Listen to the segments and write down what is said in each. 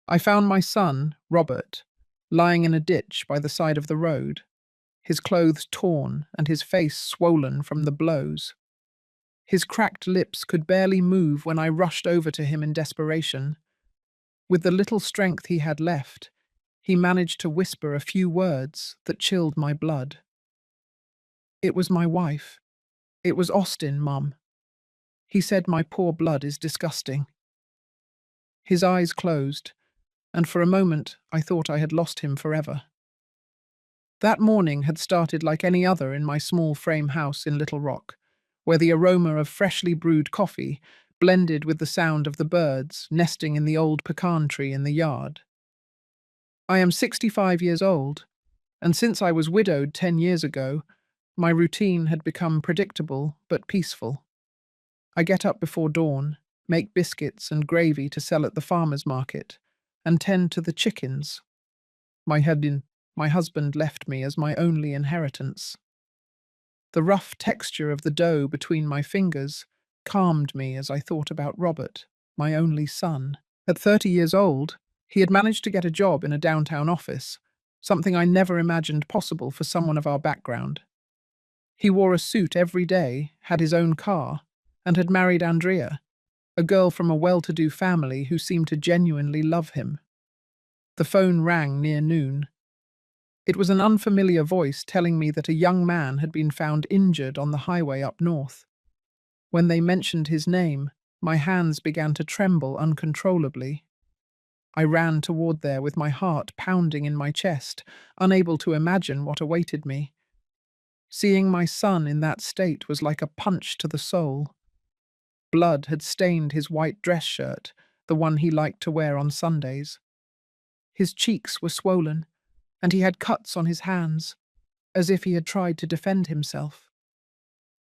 I found my son, Robert, lying in a ditch by the side of the road, his clothes torn and his face swollen from the blows. His cracked lips could barely move when I rushed over to him in desperation. With the little strength he had left, he managed to whisper a few words that chilled my blood. "It was my wife. It was Austin, Mum. He said my poor blood is disgusting." His eyes closed, and for a moment I thought I had lost him forever. That morning had started like any other in my small frame house in Little Rock, where the aroma of freshly brewed coffee blended with the sound of the birds nesting in the old pecan tree in the yard. I am 65 years old, and since I was widowed 10 years ago, my routine had become predictable but peaceful. I get up before dawn, make biscuits and gravy to sell at the farmer's market, and tend to the chickens. My husband left me as my only inheritance. The rough texture of the dough between my fingers calmed me as I thought about Robert, my only son. At 30 years old, he had managed to get a job in a downtown office, something I never imagined possible for someone of our background. He wore a suit every day, had his own car, and had married Andrea, a girl from a well-to-do family who seemed to genuinely love him. The phone rang near noon. It was an unfamiliar voice telling me that a young man had been found injured on the highway up north. When they mentioned his name, my hands began to tremble uncontrollably. I ran toward there with my heart pounding in my chest, unable to imagine what awaited me. Seeing my son in that state was like a punch to the soul. Blood had stained his white dress shirt, the one he liked to wear on Sundays. His cheeks were swollen, and he had cuts on his hands, as if he had tried to defend himself.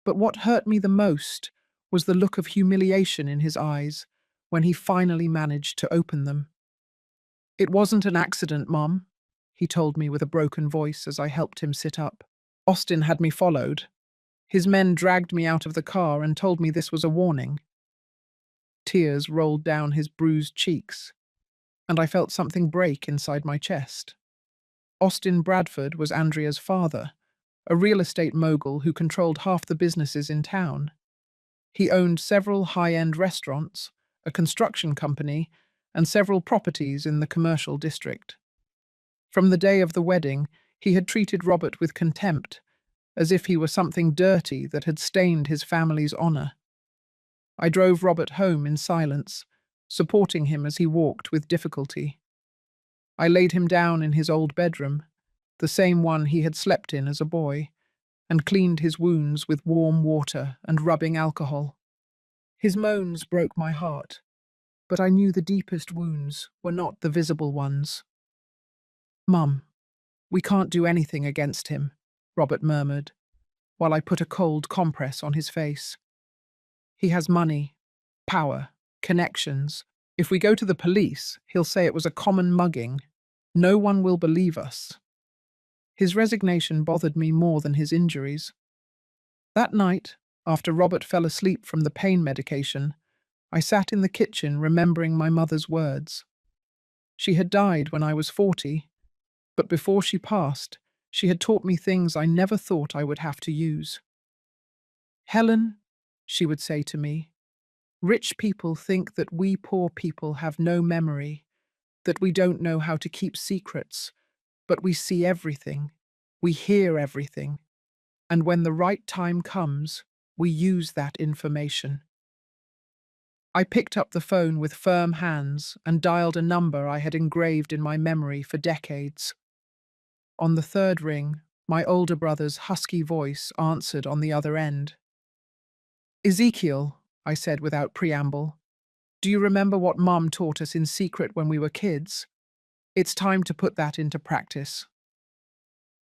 But what hurt me the most was the look of humiliation in his eyes when he finally managed to open them. "It wasn't an accident, Mom," he told me with a broken voice as I helped him sit up. "Austin had me followed. His men dragged me out of the car and told me this was a warning." Tears rolled down his bruised cheeks, and I felt something break inside my chest. Austin Bradford was Andrea's father, a real estate mogul who controlled half the businesses in town. He owned several high-end restaurants, a construction company, and several properties in the commercial district. From the day of the wedding, he had treated Robert with contempt, as if he were something dirty that had stained his family's honor. I drove Robert home in silence, supporting him as he walked with difficulty. I laid him down in his old bedroom, the same one he had slept in as a boy, and cleaned his wounds with warm water and rubbing alcohol. His moans broke my heart, but I knew the deepest wounds were not the visible ones. "Mum, we can't do anything against him," Robert murmured, while I put a cold compress on his face. "He has money, power, connections. If we go to the police, he'll say it was a common mugging. No one will believe us." His resignation bothered me more than his injuries. That night, after Robert fell asleep from the pain medication, I sat in the kitchen remembering my mother's words. She had died when I was 40, but before she passed, she had taught me things I never thought I would have to use. "Helen," she would say to me, "rich people think that we poor people have no memory, that we don't know how to keep secrets, but we see everything, we hear everything, and when the right time comes, we use that information." I picked up the phone with firm hands and dialed a number I had engraved in my memory for decades. On the third ring, my older brother's husky voice answered on the other end. "Ezekiel," I said without preamble, "do you remember what Mom taught us in secret when we were kids? It's time to put that into practice."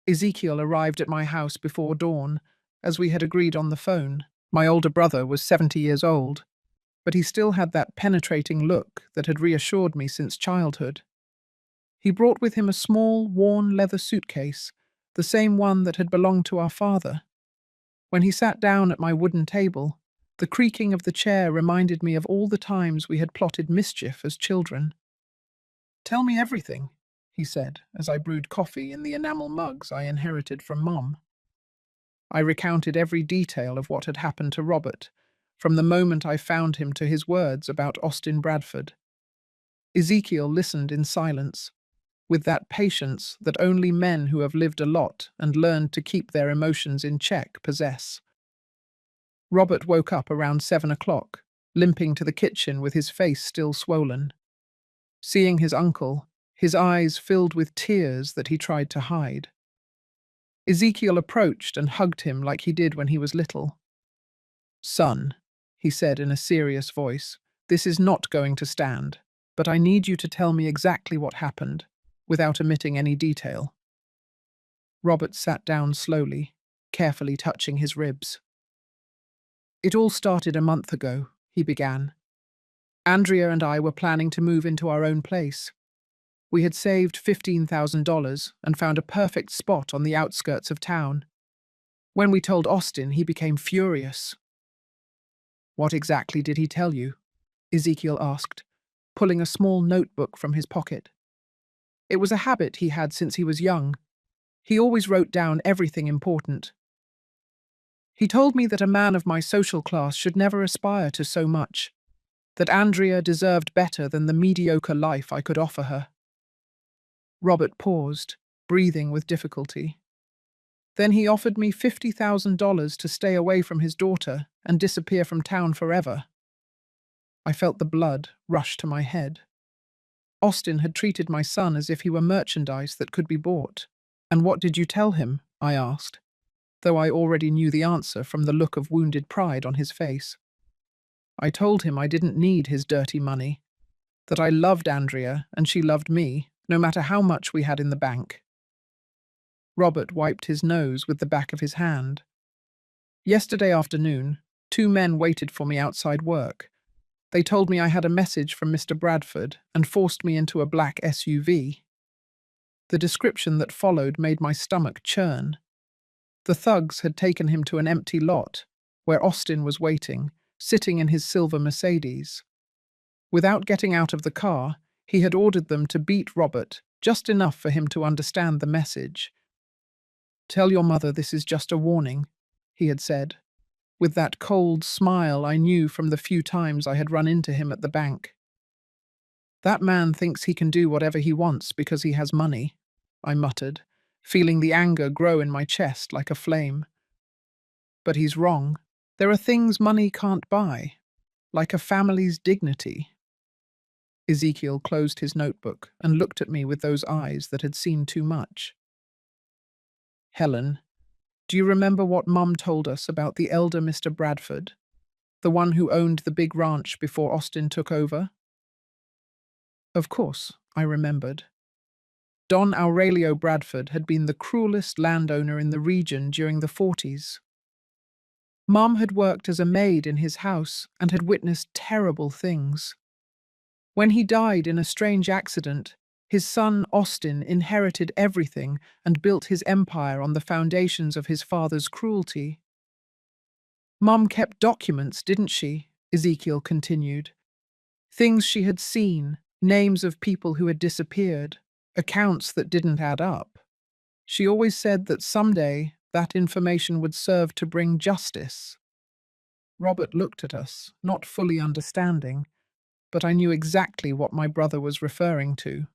Ezekiel arrived at my house before dawn, as we had agreed on the phone. My older brother was 70 years old, but he still had that penetrating look that had reassured me since childhood. He brought with him a small, worn leather suitcase, the same one that had belonged to our father. When he sat down at my wooden table, the creaking of the chair reminded me of all the times we had plotted mischief as children. Tell me everything, he said, as I brewed coffee in the enamel mugs I inherited from Mum. I recounted every detail of what had happened to Robert, from the moment I found him to his words about Austin Bradford. Ezekiel listened in silence, with that patience that only men who have lived a lot and learned to keep their emotions in check possess. Robert woke up around 7 o'clock, limping to the kitchen with his face still swollen. Seeing his uncle, his eyes filled with tears that he tried to hide. Ezekiel approached and hugged him like he did when he was little. "Son," he said in a serious voice, "this is not going to stand, but I need you to tell me exactly what happened, without omitting any detail." Robert sat down slowly, carefully touching his ribs. "It all started a month ago," he began. "Andrea and I were planning to move into our own place. We had saved $15,000 and found a perfect spot on the outskirts of town. When we told Austin, he became furious." "What exactly did he tell you?" Ezekiel asked, pulling a small notebook from his pocket. It was a habit he had since he was young. He always wrote down everything important. "He told me that a man of my social class should never aspire to so much, that Andrea deserved better than the mediocre life I could offer her." Robert paused, breathing with difficulty. "Then he offered me $50,000 to stay away from his daughter and disappear from town forever." I felt the blood rush to my head. Austin had treated my son as if he were merchandise that could be bought. "And what did you tell him?" I asked, though I already knew the answer from the look of wounded pride on his face. "I told him I didn't need his dirty money, that I loved Andrea and she loved me, no matter how much we had in the bank." Robert wiped his nose with the back of his hand. "Yesterday afternoon, 2 men waited for me outside work. They told me I had a message from Mr. Bradford and forced me into a black SUV. The description that followed made my stomach churn. The thugs had taken him to an empty lot, where Austin was waiting, sitting in his silver Mercedes. Without getting out of the car, he had ordered them to beat Robert, just enough for him to understand the message. "Tell your mother this is just a warning," he had said, with that cold smile I knew from the few times I had run into him at the bank. "That man thinks he can do whatever he wants because he has money," I muttered, feeling the anger grow in my chest like a flame. "But he's wrong. There are things money can't buy, like a family's dignity." Ezekiel closed his notebook and looked at me with those eyes that had seen too much. "Helen, do you remember what Mum told us about the elder Mr. Bradford, the one who owned the big ranch before Austin took over?" Of course, I remembered. Don Aurelio Bradford had been the cruelest landowner in the region during the 40s. Mum had worked as a maid in his house and had witnessed terrible things. When he died in a strange accident, his son Austin inherited everything and built his empire on the foundations of his father's cruelty. "Mum kept documents, didn't she?" Ezekiel continued. "Things she had seen, names of people who had disappeared, accounts that didn't add up. She always said that someday that information would serve to bring justice." Robert looked at us, not fully understanding, but I knew exactly what my brother was referring to.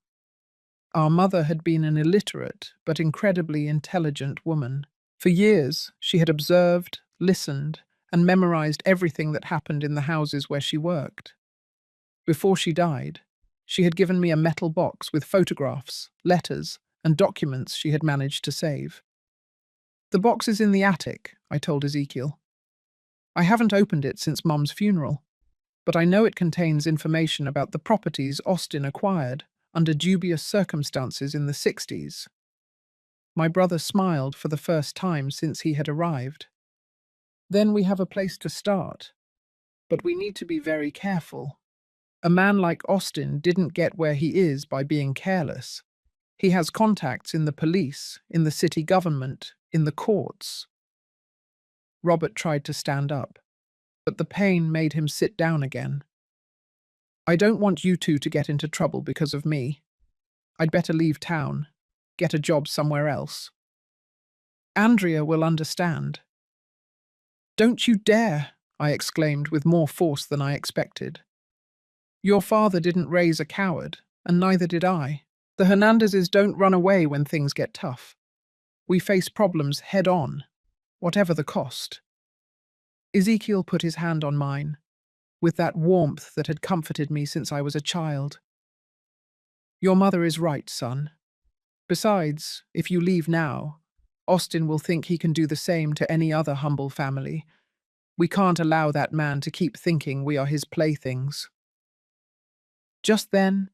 Our mother had been an illiterate but incredibly intelligent woman. For years, she had observed, listened, and memorized everything that happened in the houses where she worked. Before she died, she had given me a metal box with photographs, letters, and documents she had managed to save. "The box is in the attic," I told Ezekiel. "I haven't opened it since Mum's funeral, but I know it contains information about the properties Austin acquired under dubious circumstances in the 60s. My brother smiled for the first time since he had arrived. "Then we have a place to start. But we need to be very careful. A man like Austin didn't get where he is by being careless. He has contacts in the police, in the city government, in the courts." Robert tried to stand up, but the pain made him sit down again. "I don't want you two to get into trouble because of me. I'd better leave town, get a job somewhere else. Andrea will understand. Don't you dare, I exclaimed with more force than I expected. Your father didn't raise a coward, and neither did I. The Hernandezes don't run away when things get tough. We face problems head on, whatever the cost. Ezekiel put his hand on mine, with that warmth that had comforted me since I was a child. Your mother is right, son. Besides, if you leave now, Austin will think he can do the same to any other humble family. We can't allow that man to keep thinking we are his playthings. Just then,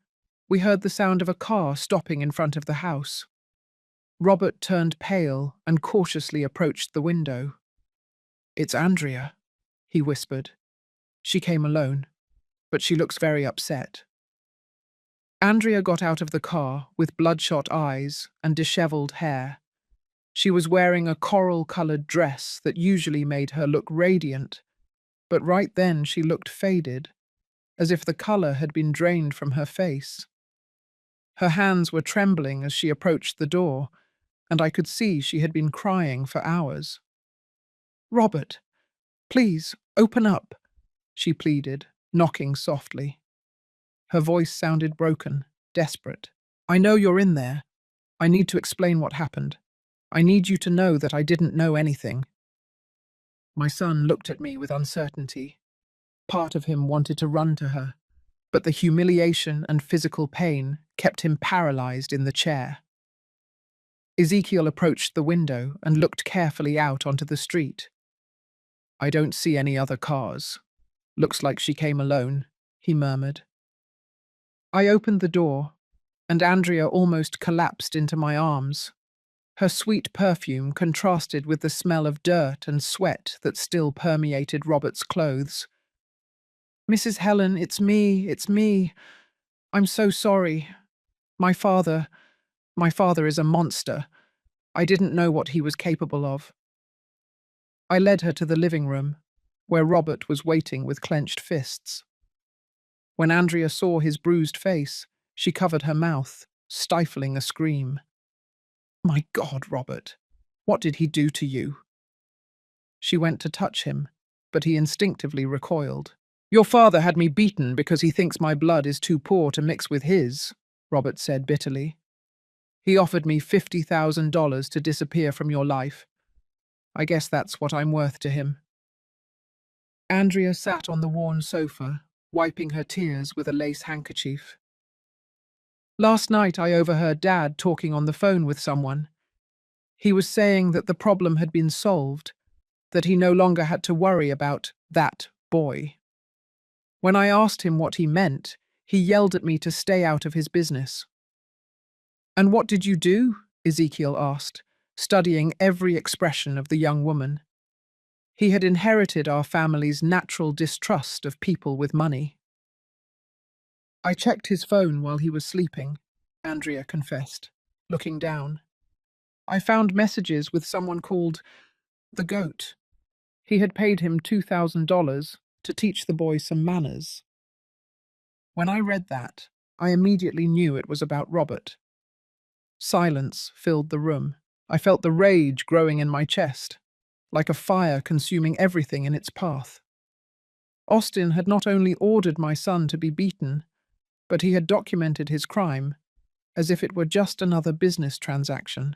we heard the sound of a car stopping in front of the house. Robert turned pale and cautiously approached the window. It's Andrea, he whispered. She came alone, but she looks very upset. Andrea got out of the car with bloodshot eyes and dishevelled hair. She was wearing a coral-coloured dress that usually made her look radiant, but right then she looked faded, as if the colour had been drained from her face. Her hands were trembling as she approached the door, and I could see she had been crying for hours. "Robert, please, open up," she pleaded, knocking softly. Her voice sounded broken, desperate. "I know you're in there. I need to explain what happened. I need you to know that I didn't know anything." My son looked at me with uncertainty. Part of him wanted to run to her, but the humiliation and physical pain kept him paralyzed in the chair. Ezekiel approached the window and looked carefully out onto the street. "I don't see any other cars. Looks like she came alone," he murmured. I opened the door, and Andrea almost collapsed into my arms. Her sweet perfume contrasted with the smell of dirt and sweat that still permeated Robert's clothes. "Mrs. Helen, it's me. I'm so sorry. My father is a monster. I didn't know what he was capable of." I led her to the living room, where Robert was waiting with clenched fists. When Andrea saw his bruised face, she covered her mouth, stifling a scream. "My God, Robert, what did he do to you?" She went to touch him, but he instinctively recoiled. "Your father had me beaten because he thinks my blood is too poor to mix with his," Robert said bitterly. "He offered me $50,000 to disappear from your life. I guess that's what I'm worth to him." Andrea sat on the worn sofa, wiping her tears with a lace handkerchief. "Last night I overheard Dad talking on the phone with someone. He was saying that the problem had been solved, that he no longer had to worry about that boy. When I asked him what he meant, he yelled at me to stay out of his business." "And what did you do?" Ezekiel asked, studying every expression of the young woman. He had inherited our family's natural distrust of people with money. "I checked his phone while he was sleeping," Andrea confessed, looking down. "I found messages with someone called the Goat. He had paid him $2,000 to teach the boy some manners." When I read that, I immediately knew it was about Robert. Silence filled the room. I felt the rage growing in my chest, like a fire consuming everything in its path. Austin had not only ordered my son to be beaten, but he had documented his crime as if it were just another business transaction.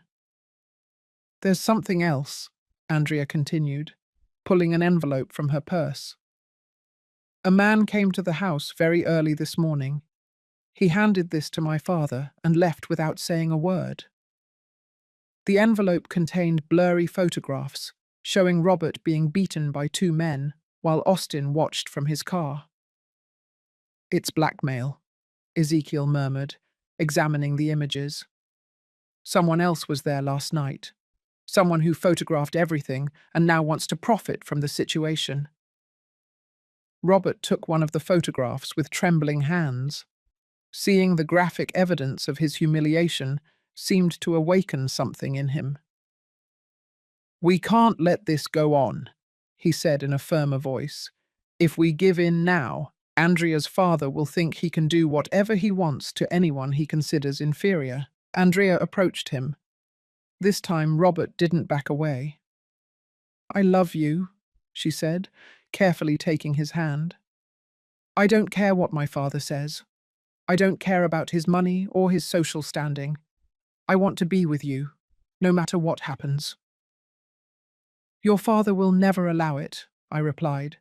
"There's something else," Andrea continued, pulling an envelope from her purse. "A man came to the house very early this morning. He handed this to my father and left without saying a word." The envelope contained blurry photographs showing Robert being beaten by two men while Austin watched from his car. "It's blackmail," Ezekiel murmured, examining the images. "Someone else was there last night. Someone who photographed everything and now wants to profit from the situation." Robert took one of the photographs with trembling hands. Seeing the graphic evidence of his humiliation seemed to awaken something in him. "We can't let this go on," he said in a firmer voice. "If we give in now, Andrea's father will think he can do whatever he wants to anyone he considers inferior. Andrea approached him. This time, Robert didn't back away. I love you, she said, carefully taking his hand. I don't care what my father says. I don't care about his money or his social standing. I want to be with you, no matter what happens. Your father will never allow it, I replied,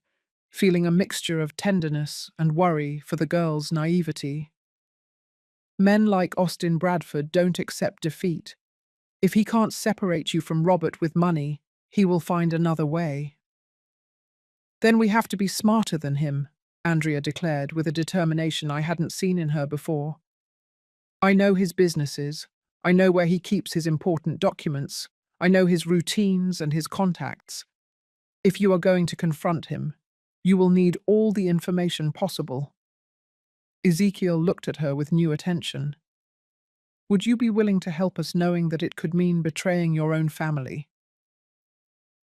feeling a mixture of tenderness and worry for the girl's naivety. Men like Austin Bradford don't accept defeat. If he can't separate you from Robert with money, he will find another way. Then we have to be smarter than him, Andrea declared with a determination I hadn't seen in her before. I know his businesses. I know where he keeps his important documents. I know his routines and his contacts. If you are going to confront him, you will need all the information possible. Ezekiel looked at her with new attention. Would you be willing to help us knowing that it could mean betraying your own family?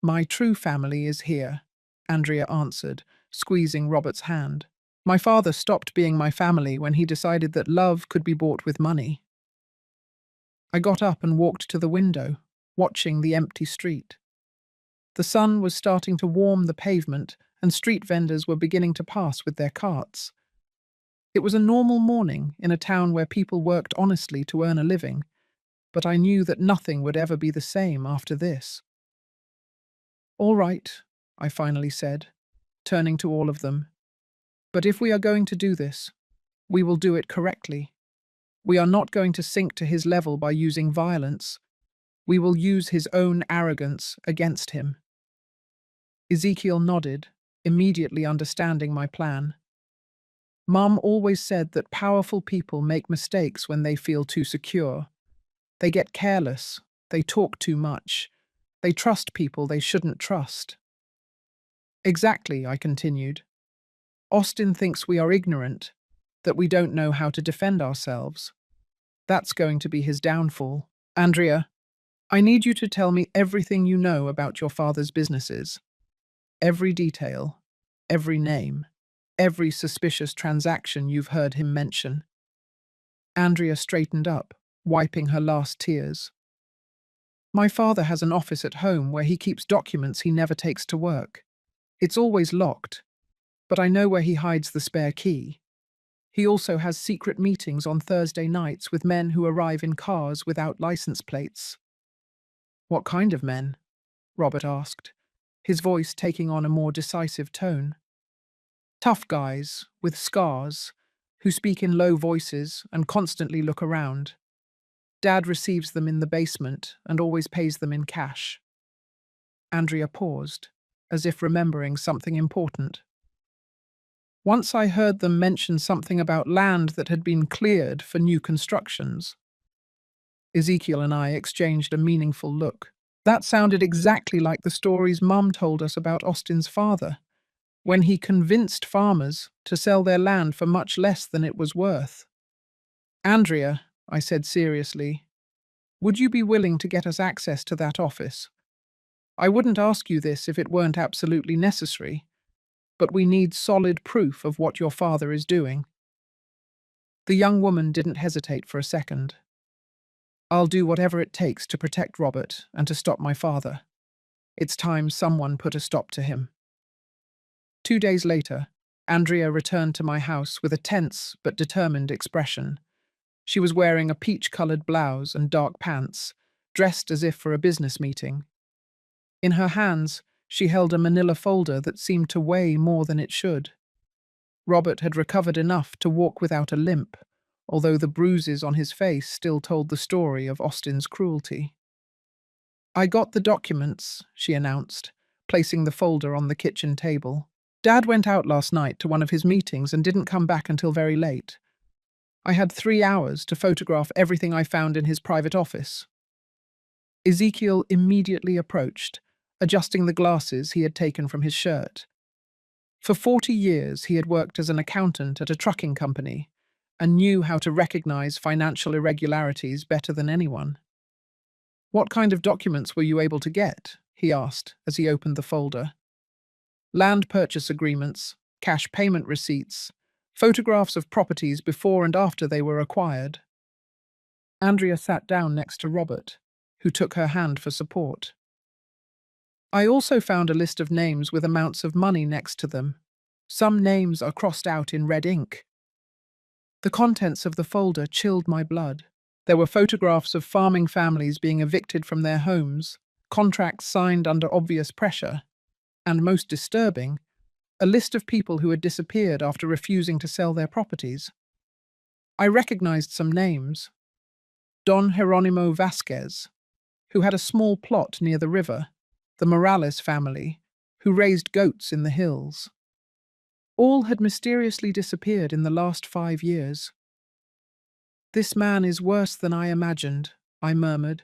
My true family is here, Andrea answered, squeezing Robert's hand. My father stopped being my family when he decided that love could be bought with money. I got up and walked to the window, watching the empty street. The sun was starting to warm the pavement, and street vendors were beginning to pass with their carts. It was a normal morning in a town where people worked honestly to earn a living, but I knew that nothing would ever be the same after this. All right, I finally said, turning to all of them. But if we are going to do this, we will do it correctly. We are not going to sink to his level by using violence. We will use his own arrogance against him. Ezekiel nodded, immediately understanding my plan. Mum always said that powerful people make mistakes when they feel too secure. They get careless, they talk too much, they trust people they shouldn't trust. Exactly, I continued. Austin thinks we are ignorant, that we don't know how to defend ourselves. That's going to be his downfall. Andrea, I need you to tell me everything you know about your father's businesses. Every detail, every name, every suspicious transaction you've heard him mention. Andrea straightened up, wiping her last tears. My father has an office at home where he keeps documents he never takes to work. It's always locked, but I know where he hides the spare key. He also has secret meetings on Thursday nights with men who arrive in cars without license plates. What kind of men? Robert asked, his voice taking on a more decisive tone. Tough guys, with scars, who speak in low voices and constantly look around. Dad receives them in the basement and always pays them in cash. Andrea paused, as if remembering something important. Once I heard them mention something about land that had been cleared for new constructions. Ezekiel and I exchanged a meaningful look. That sounded exactly like the stories Mum told us about Austin's father, when he convinced farmers to sell their land for much less than it was worth. Andrea, I said seriously, would you be willing to get us access to that office? I wouldn't ask you this if it weren't absolutely necessary, but we need solid proof of what your father is doing. The young woman didn't hesitate for a second. I'll do whatever it takes to protect Robert and to stop my father. It's time someone put a stop to him. 2 days later, Andrea returned to my house with a tense but determined expression. She was wearing a peach-colored blouse and dark pants, dressed as if for a business meeting. In her hands, she held a manila folder that seemed to weigh more than it should. Robert had recovered enough to walk without a limp, although the bruises on his face still told the story of Austin's cruelty. I got the documents, she announced, placing the folder on the kitchen table. Dad went out last night to one of his meetings and didn't come back until very late. I had 3 hours to photograph everything I found in his private office. Ezekiel immediately approached, adjusting the glasses he had taken from his shirt. For 40 years, he had worked as an accountant at a trucking company and knew how to recognize financial irregularities better than anyone. What kind of documents were you able to get? He asked as he opened the folder. Land purchase agreements, cash payment receipts, Photographs of properties before and after they were acquired. Andrea sat down next to Robert, who took her hand for support. I also found a list of names with amounts of money next to them. Some names are crossed out in red ink. The contents of the folder chilled my blood. There were photographs of farming families being evicted from their homes, contracts signed under obvious pressure, and most disturbing, a list of people who had disappeared after refusing to sell their properties. I recognized some names. Don Jeronimo Vasquez, who had a small plot near the river, the Morales family, who raised goats in the hills. All had mysteriously disappeared in the last 5 years. "This man is worse than I imagined," I murmured,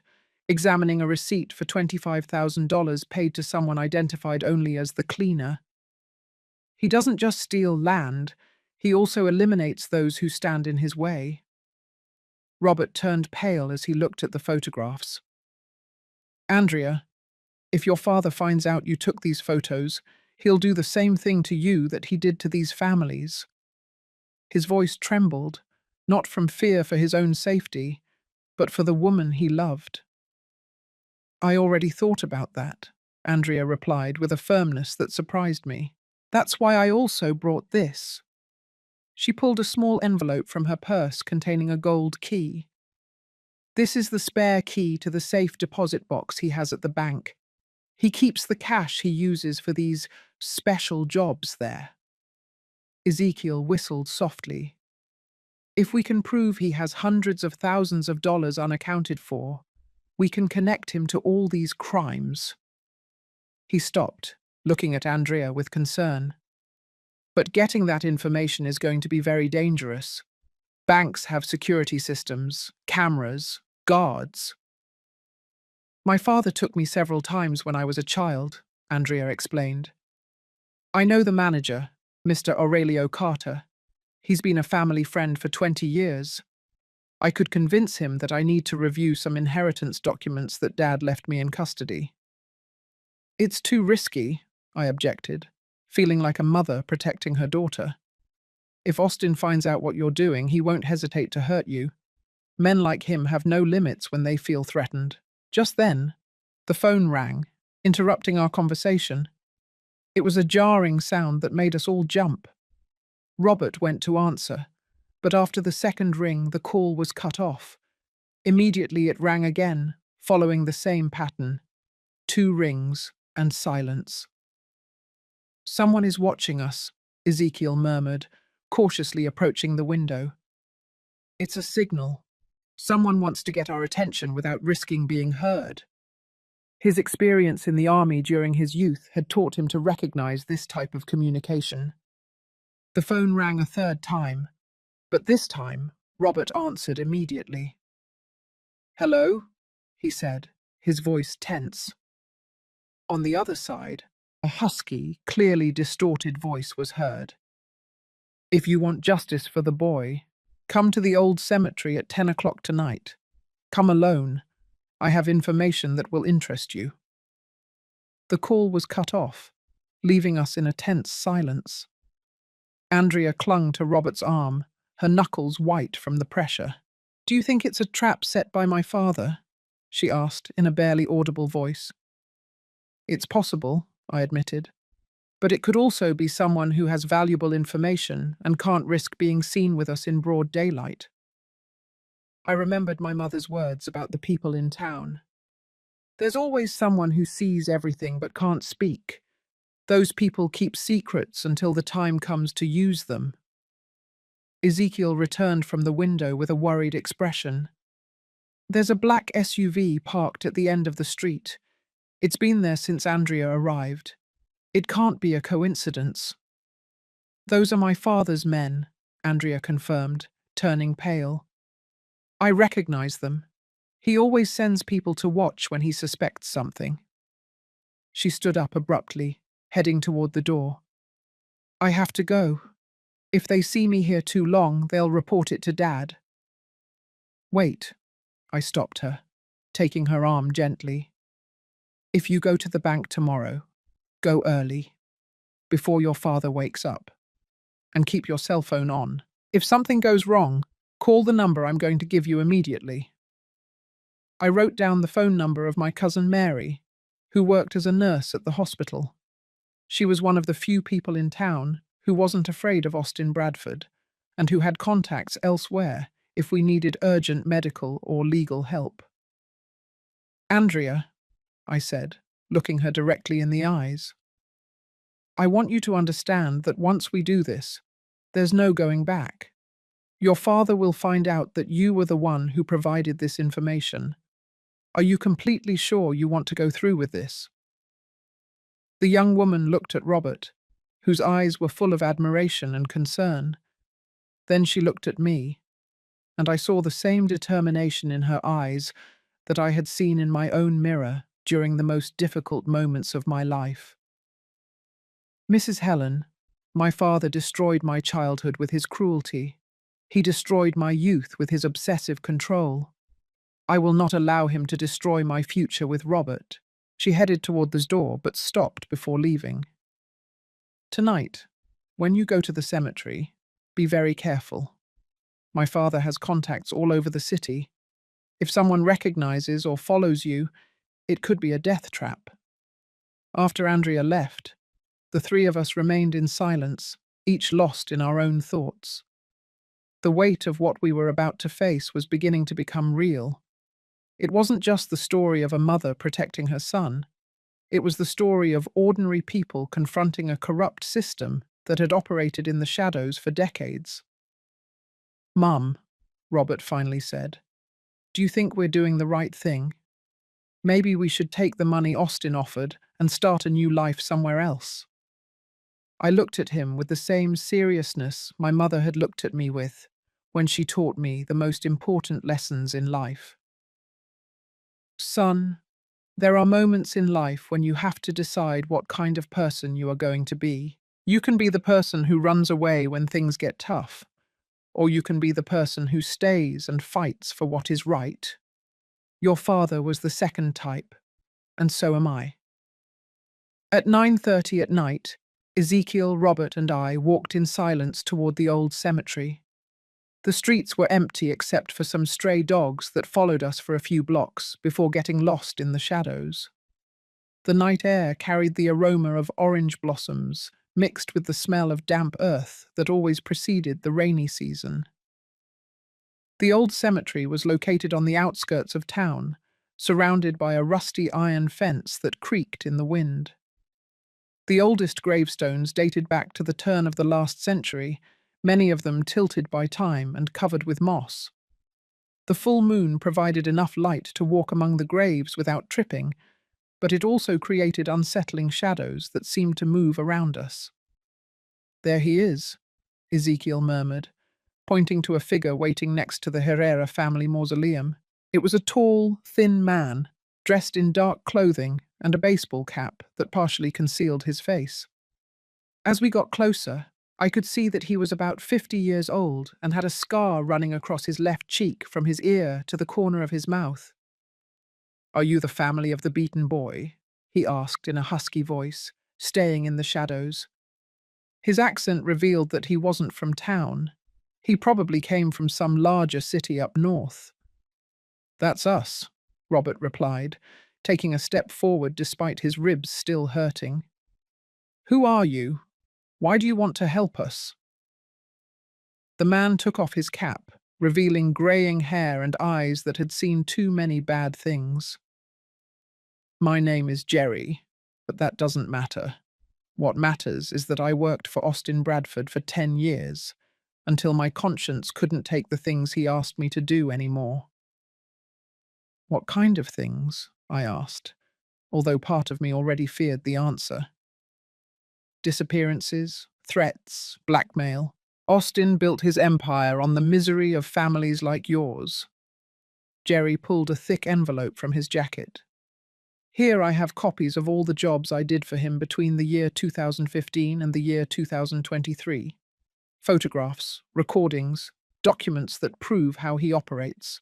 examining a receipt for $25,000 paid to someone identified only as the cleaner. "He doesn't just steal land, he also eliminates those who stand in his way." Robert turned pale as he looked at the photographs. "Andrea, if your father finds out you took these photos, he'll do the same thing to you that he did to these families." His voice trembled, not from fear for his own safety, but for the woman he loved. "I already thought about that," Andrea replied with a firmness that surprised me. "That's why I also brought this." She pulled a small envelope from her purse containing a gold key. "This is the spare key to the safe deposit box he has at the bank. He keeps the cash he uses for these special jobs there." Ezekiel whistled softly. "If we can prove he has hundreds of thousands of dollars unaccounted for, we can connect him to all these crimes." He stopped, looking at Andrea with concern. "But getting that information is going to be very dangerous. Banks have security systems, cameras, guards." "My father took me several times when I was a child," Andrea explained. "I know the manager, Mr. Aurelio Carter. He's been a family friend for 20 years. I could convince him that I need to review some inheritance documents that Dad left me in custody." "It's too risky," I objected, feeling like a mother protecting her daughter. "If Austin finds out what you're doing, he won't hesitate to hurt you. Men like him have no limits when they feel threatened." Just then, the phone rang, interrupting our conversation. It was a jarring sound that made us all jump. Robert went to answer, but after the second ring, the call was cut off. Immediately it rang again, following the same pattern. 2 rings and silence. "Someone is watching us," Ezekiel murmured, cautiously approaching the window. "It's a signal. Someone wants to get our attention without risking being heard." His experience in the army during his youth had taught him to recognize this type of communication. The phone rang a third time, but this time Robert answered immediately. "Hello?" he said, his voice tense. On the other side, a husky, clearly distorted voice was heard. "If you want justice for the boy, come to the old cemetery at 10 o'clock tonight. Come alone. I have information that will interest you." The call was cut off, leaving us in a tense silence. Andrea clung to Robert's arm, her knuckles white from the pressure. "Do you think it's a trap set by my father?" she asked in a barely audible voice. "It's possible," I admitted, "but it could also be someone who has valuable information and can't risk being seen with us in broad daylight." I remembered my mother's words about the people in town. There's always someone who sees everything but can't speak. Those people keep secrets until the time comes to use them. Ezekiel returned from the window with a worried expression. "There's a black SUV parked at the end of the street. It's been there since Andrea arrived. It can't be a coincidence." "Those are my father's men," Andrea confirmed, turning pale. "I recognize them. He always sends people to watch when he suspects something." She stood up abruptly, heading toward the door. "I have to go. If they see me here too long, they'll report it to Dad." "Wait," I stopped her, taking her arm gently. "If you go to the bank tomorrow, go early, before your father wakes up. and keep your cell phone on. If something goes wrong, call the number I'm going to give you immediately." I wrote down the phone number of my cousin Mary, who worked as a nurse at the hospital. She was one of the few people in town who wasn't afraid of Austin Bradford and who had contacts elsewhere if we needed urgent medical or legal help. "Andrea," I said, looking her directly in the eyes, "I want you to understand that once we do this, there's no going back. Your father will find out that you were the one who provided this information. Are you completely sure you want to go through with this?" The young woman looked at Robert, whose eyes were full of admiration and concern. Then she looked at me, and I saw the same determination in her eyes that I had seen in my own mirror during the most difficult moments of my life. "Mrs. Helen, my father destroyed my childhood with his cruelty. He destroyed my youth with his obsessive control. I will not allow him to destroy my future with Robert." She headed toward the door, but stopped before leaving. "Tonight, when you go to the cemetery, be very careful. My father has contacts all over the city. If someone recognizes or follows you, it could be a death trap." After Andrea left, the three of us remained in silence, each lost in our own thoughts. The weight of what we were about to face was beginning to become real. It wasn't just the story of a mother protecting her son. It was the story of ordinary people confronting a corrupt system that had operated in the shadows for decades. "Mum," Robert finally said, "do you think we're doing the right thing? Maybe we should take the money Austin offered and start a new life somewhere else." I looked at him with the same seriousness my mother had looked at me with when she taught me the most important lessons in life. "Son, there are moments in life when you have to decide what kind of person you are going to be. You can be the person who runs away when things get tough, or you can be the person who stays and fights for what is right. Your father was the second type, and so am I." At 9:30 at night, Ezekiel, Robert, and I walked in silence toward the old cemetery. The streets were empty except for some stray dogs that followed us for a few blocks before getting lost in the shadows. The night air carried the aroma of orange blossoms, mixed with the smell of damp earth that always preceded the rainy season. The old cemetery was located on the outskirts of town, surrounded by a rusty iron fence that creaked in the wind. The oldest gravestones dated back to the turn of the last century, many of them tilted by time and covered with moss. The full moon provided enough light to walk among the graves without tripping, but it also created unsettling shadows that seemed to move around us. "There he is," Ezekiel murmured, pointing to a figure waiting next to the Herrera family mausoleum. It was a tall, thin man, dressed in dark clothing and a baseball cap that partially concealed his face. As we got closer, I could see that he was about 50 years old and had a scar running across his left cheek from his ear to the corner of his mouth. "Are you the family of the beaten boy?" he asked in a husky voice, staying in the shadows. His accent revealed that he wasn't from town. He probably came from some larger city up north. "That's us," Robert replied, taking a step forward despite his ribs still hurting. "Who are you? Why do you want to help us?" The man took off his cap, revealing graying hair and eyes that had seen too many bad things. "My name is Jerry, but that doesn't matter. What matters is that I worked for Austin Bradford for 10 years, until my conscience couldn't take the things he asked me to do anymore." "What kind of things?" I asked, although part of me already feared the answer. "Disappearances, threats, blackmail. Austin built his empire on the misery of families like yours." Jerry pulled a thick envelope from his jacket. "Here I have copies of all the jobs I did for him between the year 2015 and the year 2023. Photographs, recordings, documents that prove how he operates."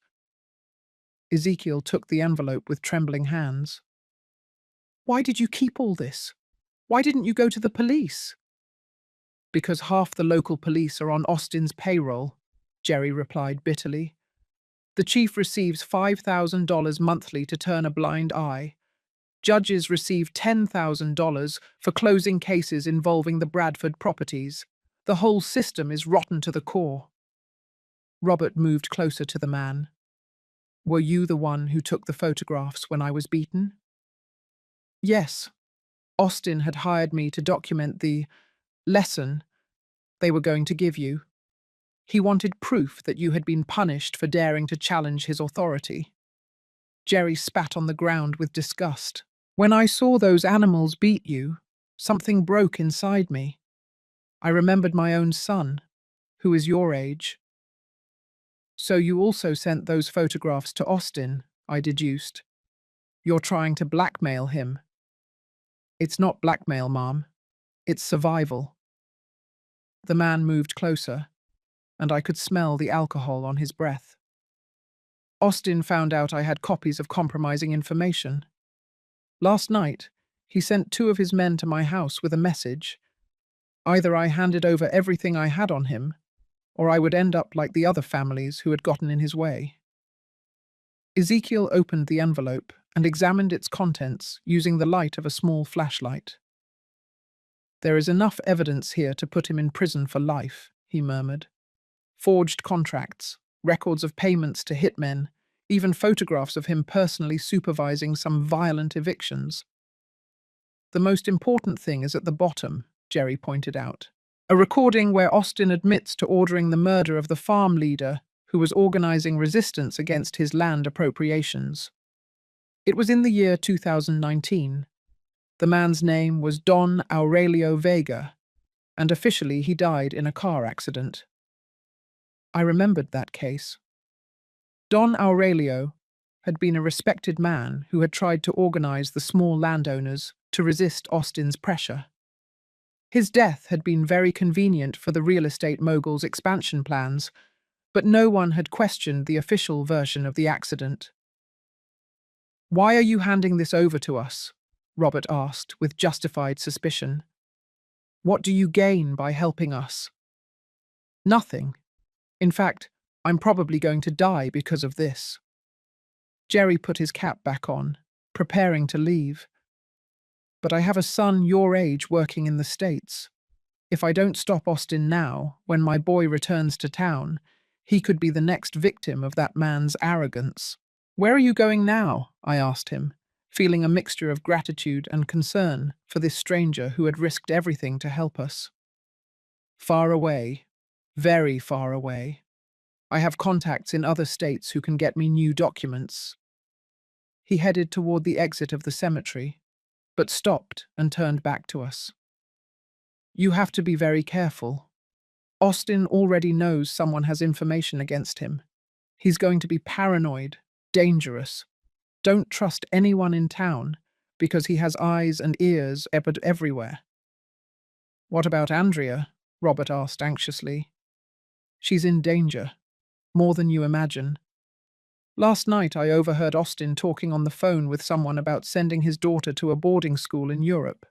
Ezekiel took the envelope with trembling hands. "Why did you keep all this? Why didn't you go to the police?" Because half the local police are on Austin's payroll, Jerry replied bitterly. The chief receives $5,000 monthly to turn a blind eye. Judges receive $10,000 for closing cases involving the Bradford properties. The whole system is rotten to the core. Robert moved closer to the man. Were you the one who took the photographs when I was beaten? Yes. Austin had hired me to document the lesson they were going to give you. He wanted proof that you had been punished for daring to challenge his authority. Jerry spat on the ground with disgust. When I saw those animals beat you, something broke inside me. I remembered my own son, who is your age. So you also sent those photographs to Austin, I deduced. You're trying to blackmail him. It's not blackmail, Mom. It's survival. The man moved closer, and I could smell the alcohol on his breath. Austin found out I had copies of compromising information. Last night, he sent 2 of his men to my house with a message. Either I handed over everything I had on him, or I would end up like the other families who had gotten in his way. Ezekiel opened the envelope and examined its contents using the light of a small flashlight. There is enough evidence here to put him in prison for life, he murmured. Forged contracts, records of payments to hitmen, even photographs of him personally supervising some violent evictions. The most important thing is at the bottom, Jerry pointed out. A recording where Austin admits to ordering the murder of the farm leader who was organizing resistance against his land appropriations. It was in the year 2019. The man's name was Don Aurelio Vega, and officially he died in a car accident. I remembered that case. Don Aurelio had been a respected man who had tried to organize the small landowners to resist Austin's pressure. His death had been very convenient for the real estate mogul's expansion plans, but no one had questioned the official version of the accident. "Why are you handing this over to us?" Robert asked with justified suspicion. "What do you gain by helping us?" "Nothing. In fact, I'm probably going to die because of this." Jerry put his cap back on, preparing to leave. "But I have a son your age working in the States. If I don't stop Austin now, when my boy returns to town, he could be the next victim of that man's arrogance." "Where are you going now?" I asked him, feeling a mixture of gratitude and concern for this stranger who had risked everything to help us. "Far away. Very far away. I have contacts in other states who can get me new documents." He headed toward the exit of the cemetery, but stopped and turned back to us. "You have to be very careful. Austin already knows someone has information against him. He's going to be paranoid, dangerous. Don't trust anyone in town, because he has eyes and ears everywhere." "What about Andrea?" Robert asked anxiously. "She's in danger, more than you imagine. Last night I overheard Austin talking on the phone with someone about sending his daughter to a boarding school in Europe.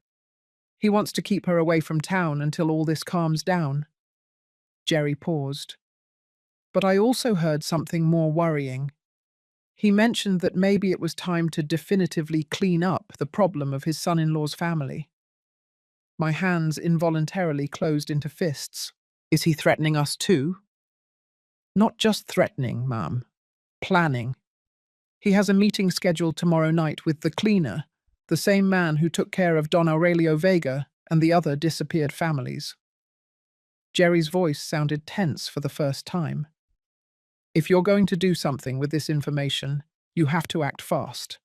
He wants to keep her away from town until all this calms down." Jerry paused. "But I also heard something more worrying. He mentioned that maybe it was time to definitively clean up the problem of his son-in-law's family." My hands involuntarily closed into fists. "Is he threatening us too?" "Not just threatening, ma'am. Planning. He has a meeting scheduled tomorrow night with the cleaner, the same man who took care of Don Aurelio Vega and the other disappeared families." Jerry's voice sounded tense for the first time. "If you're going to do something with this information, you have to act fast.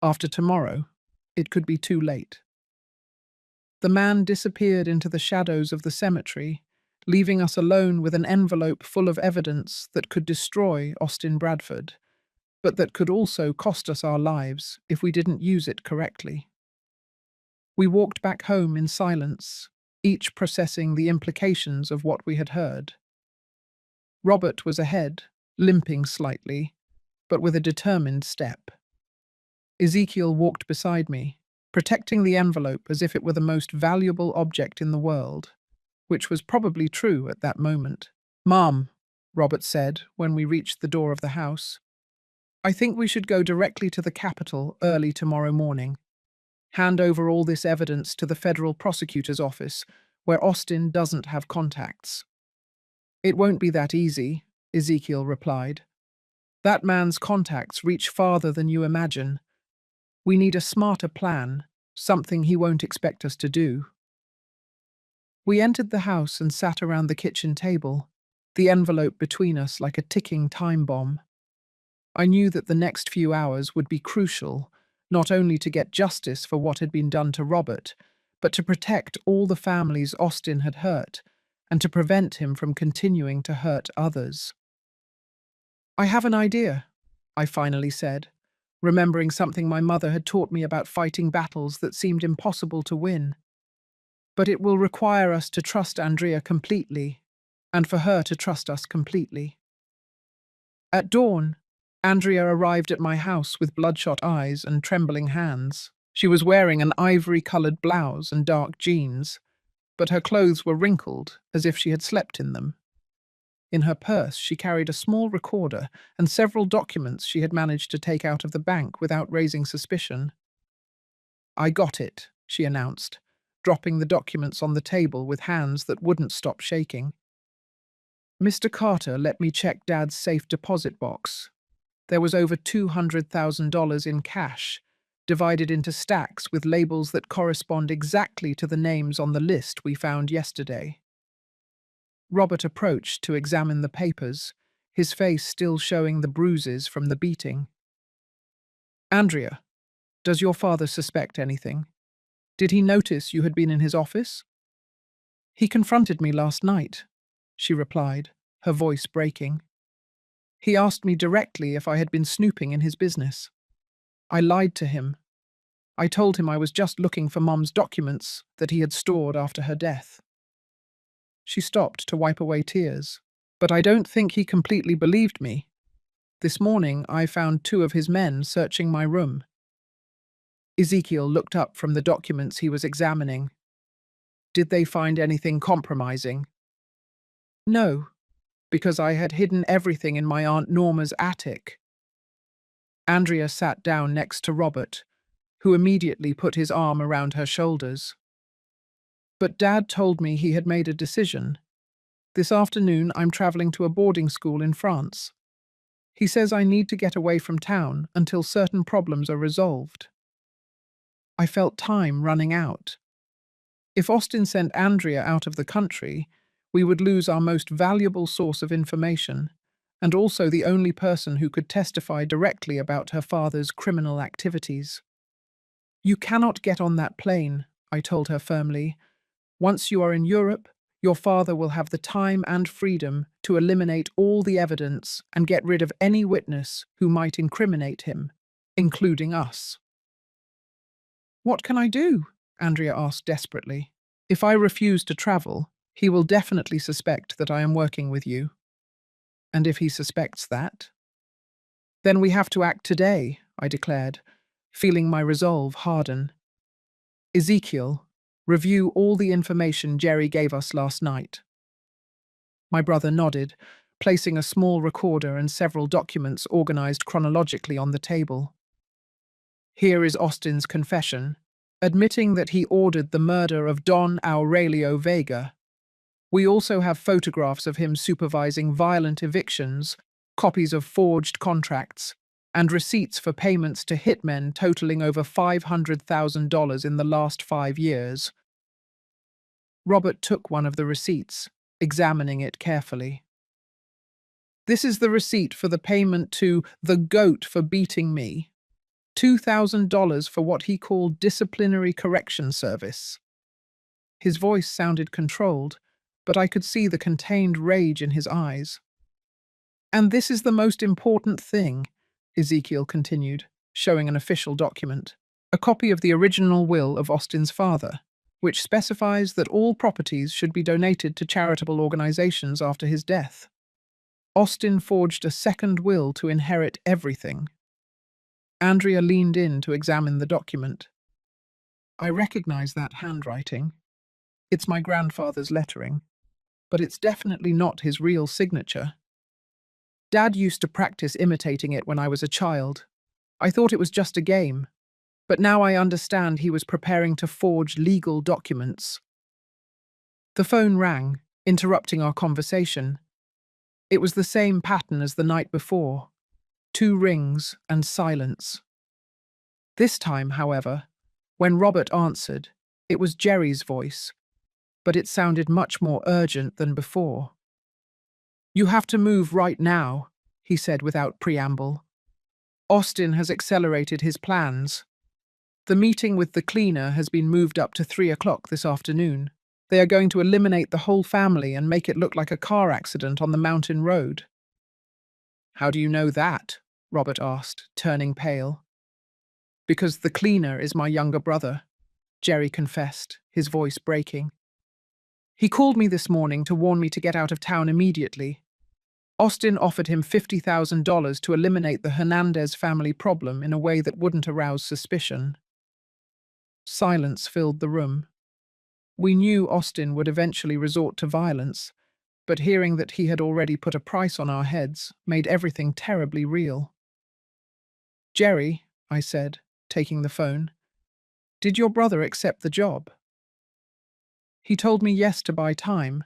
After tomorrow, it could be too late." The man disappeared into the shadows of the cemetery, leaving us alone with an envelope full of evidence that could destroy Austin Bradford, but that could also cost us our lives if we didn't use it correctly. We walked back home in silence, each processing the implications of what we had heard. Robert was ahead, limping slightly, but with a determined step. Ezekiel walked beside me, protecting the envelope as if it were the most valuable object in the world. which was probably true at that moment. "Mom," Robert said when we reached the door of the house, "I think we should go directly to the capital early tomorrow morning. Hand over all this evidence to the federal prosecutor's office, where Austin doesn't have contacts." "It won't be that easy," Ezekiel replied. "That man's contacts reach farther than you imagine. We need a smarter plan, something he won't expect us to do." We entered the house and sat around the kitchen table, the envelope between us like a ticking time bomb. I knew that the next few hours would be crucial, not only to get justice for what had been done to Robert, but to protect all the families Austin had hurt, and to prevent him from continuing to hurt others. "I have an idea," I finally said, remembering something my mother had taught me about fighting battles that seemed impossible to win. "But it will require us to trust Andrea completely, and for her to trust us completely." At dawn, Andrea arrived at my house with bloodshot eyes and trembling hands. She was wearing an ivory-colored blouse and dark jeans, but her clothes were wrinkled as if she had slept in them. In her purse, she carried a small recorder and several documents she had managed to take out of the bank without raising suspicion. "I got it," she announced, dropping the documents on the table with hands that wouldn't stop shaking. "Mr. Carter let me check Dad's safe deposit box. There was over $200,000 in cash, divided into stacks with labels that correspond exactly to the names on the list we found yesterday." Robert approached to examine the papers, his face still showing the bruises from the beating. "Andrea, does your father suspect anything? Did he notice you had been in his office?" "He confronted me last night," she replied, her voice breaking. "He asked me directly if I had been snooping in his business. I lied to him. I told him I was just looking for Mom's documents that he had stored after her death." She stopped to wipe away tears. "But I don't think he completely believed me. This morning I found 2 of his men searching my room." Ezekiel looked up from the documents he was examining. "Did they find anything compromising?" "No, because I had hidden everything in my Aunt Norma's attic." Andrea sat down next to Robert, who immediately put his arm around her shoulders. "But Dad told me he had made a decision. This afternoon I'm traveling to a boarding school in France. He says I need to get away from town until certain problems are resolved." I felt time running out. If Austin sent Andrea out of the country, we would lose our most valuable source of information, and also the only person who could testify directly about her father's criminal activities. "You cannot get on that plane," I told her firmly. "Once you are in Europe, your father will have the time and freedom to eliminate all the evidence and get rid of any witness who might incriminate him, including us." "What can I do?" Andrea asked desperately. "If I refuse to travel, he will definitely suspect that I am working with you." "And if he suspects that?" "Then we have to act today," I declared, feeling my resolve harden. "Ezekiel, review all the information Jerry gave us last night." My brother nodded, placing a small recorder and several documents organized chronologically on the table. "Here is Austin's confession, admitting that he ordered the murder of Don Aurelio Vega. We also have photographs of him supervising violent evictions, copies of forged contracts, and receipts for payments to hitmen totaling over $500,000 in the last 5 years." Robert took one of the receipts, examining it carefully. "This is the receipt for the payment to the GOAT for beating me. $2,000 for what he called disciplinary correction service." His voice sounded controlled, but I could see the contained rage in his eyes. "And this is the most important thing," Ezekiel continued, showing an official document, a copy of the original will of Austin's father, which specifies that all properties should be donated to charitable organizations after his death. Austin forged a second will to inherit everything. Andrea leaned in to examine the document. "I recognize that handwriting." It's my grandfather's lettering, but it's definitely not his real signature. Dad used to practice imitating it when I was a child. I thought it was just a game, but now I understand he was preparing to forge legal documents. The phone rang, interrupting our conversation. It was the same pattern as the night before. 2 rings and silence. This time, however, when Robert answered, it was Jerry's voice, but it sounded much more urgent than before. "You have to move right now," he said without preamble. "Austin has accelerated his plans. The meeting with the cleaner has been moved up to 3 o'clock this afternoon. They are going to eliminate the whole family and make it look like a car accident on the mountain road." "How do you know that?" Robert asked, turning pale. "Because the cleaner is my younger brother," Jerry confessed, his voice breaking. "He called me this morning to warn me to get out of town immediately. Austin offered him $50,000 to eliminate the Hernandez family problem in a way that wouldn't arouse suspicion." Silence filled the room. We knew Austin would eventually resort to violence, but hearing that he had already put a price on our heads made everything terribly real. "Jerry," I said, taking the phone, "did your brother accept the job?" "He told me yes to buy time,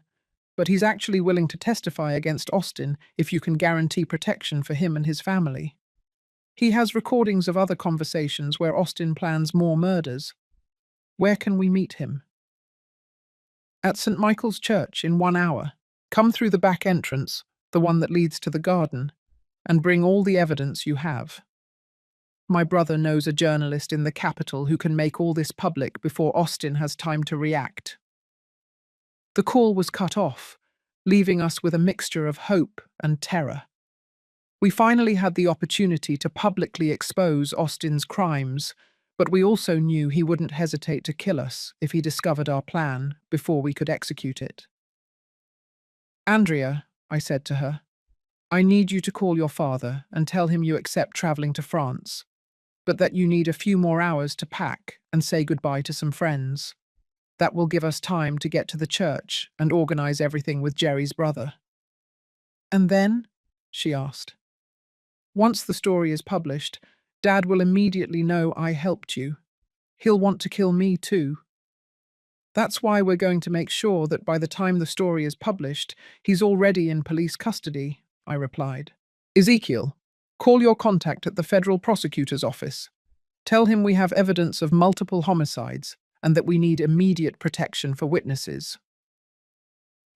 but he's actually willing to testify against Austin if you can guarantee protection for him and his family. He has recordings of other conversations where Austin plans more murders. Where can we meet him?" "At St. Michael's Church in 1 hour. Come through the back entrance, the one that leads to the garden, and bring all the evidence you have. My brother knows a journalist in the capital who can make all this public before Austin has time to react." The call was cut off, leaving us with a mixture of hope and terror. We finally had the opportunity to publicly expose Austin's crimes, but we also knew he wouldn't hesitate to kill us if he discovered our plan before we could execute it. "Andrea," I said to her, "I need you to call your father and tell him you accept traveling to France, but that you need a few more hours to pack and say goodbye to some friends. That will give us time to get to the church and organize everything with Jerry's brother." "And then?" she asked. "Once the story is published, Dad will immediately know I helped you. He'll want to kill me too. That's why we're going to make sure that by the time the story is published, he's already in police custody," I replied. "Ezekiel, call your contact at the federal prosecutor's office. Tell him we have evidence of multiple homicides and that we need immediate protection for witnesses."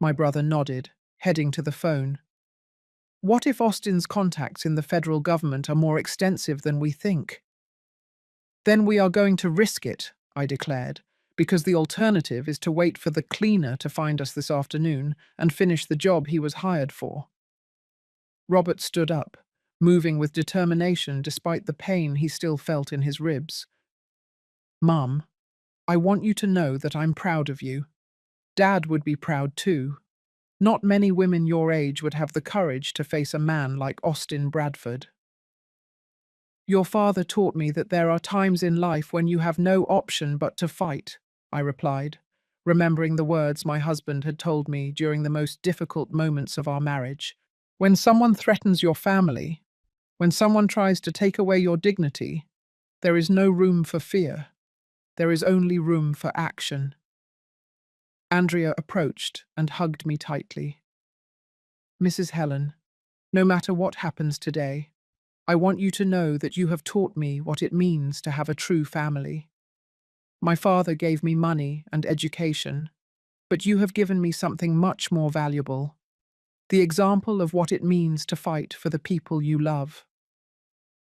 My brother nodded, heading to the phone. "What if Austin's contacts in the federal government are more extensive than we think?" "Then we are going to risk it," I declared, "because the alternative is to wait for the cleaner to find us this afternoon and finish the job he was hired for." Robert stood up, moving with determination despite the pain he still felt in his ribs. "Mum, I want you to know that I'm proud of you. Dad would be proud too. Not many women your age would have the courage to face a man like Austin Bradford." "Your father taught me that there are times in life when you have no option but to fight," I replied, remembering the words my husband had told me during the most difficult moments of our marriage. "When someone threatens your family, when someone tries to take away your dignity, there is no room for fear. There is only room for action." Andrea approached and hugged me tightly. "Mrs. Helen, no matter what happens today, I want you to know that you have taught me what it means to have a true family. My father gave me money and education, but you have given me something much more valuable, the example of what it means to fight for the people you love."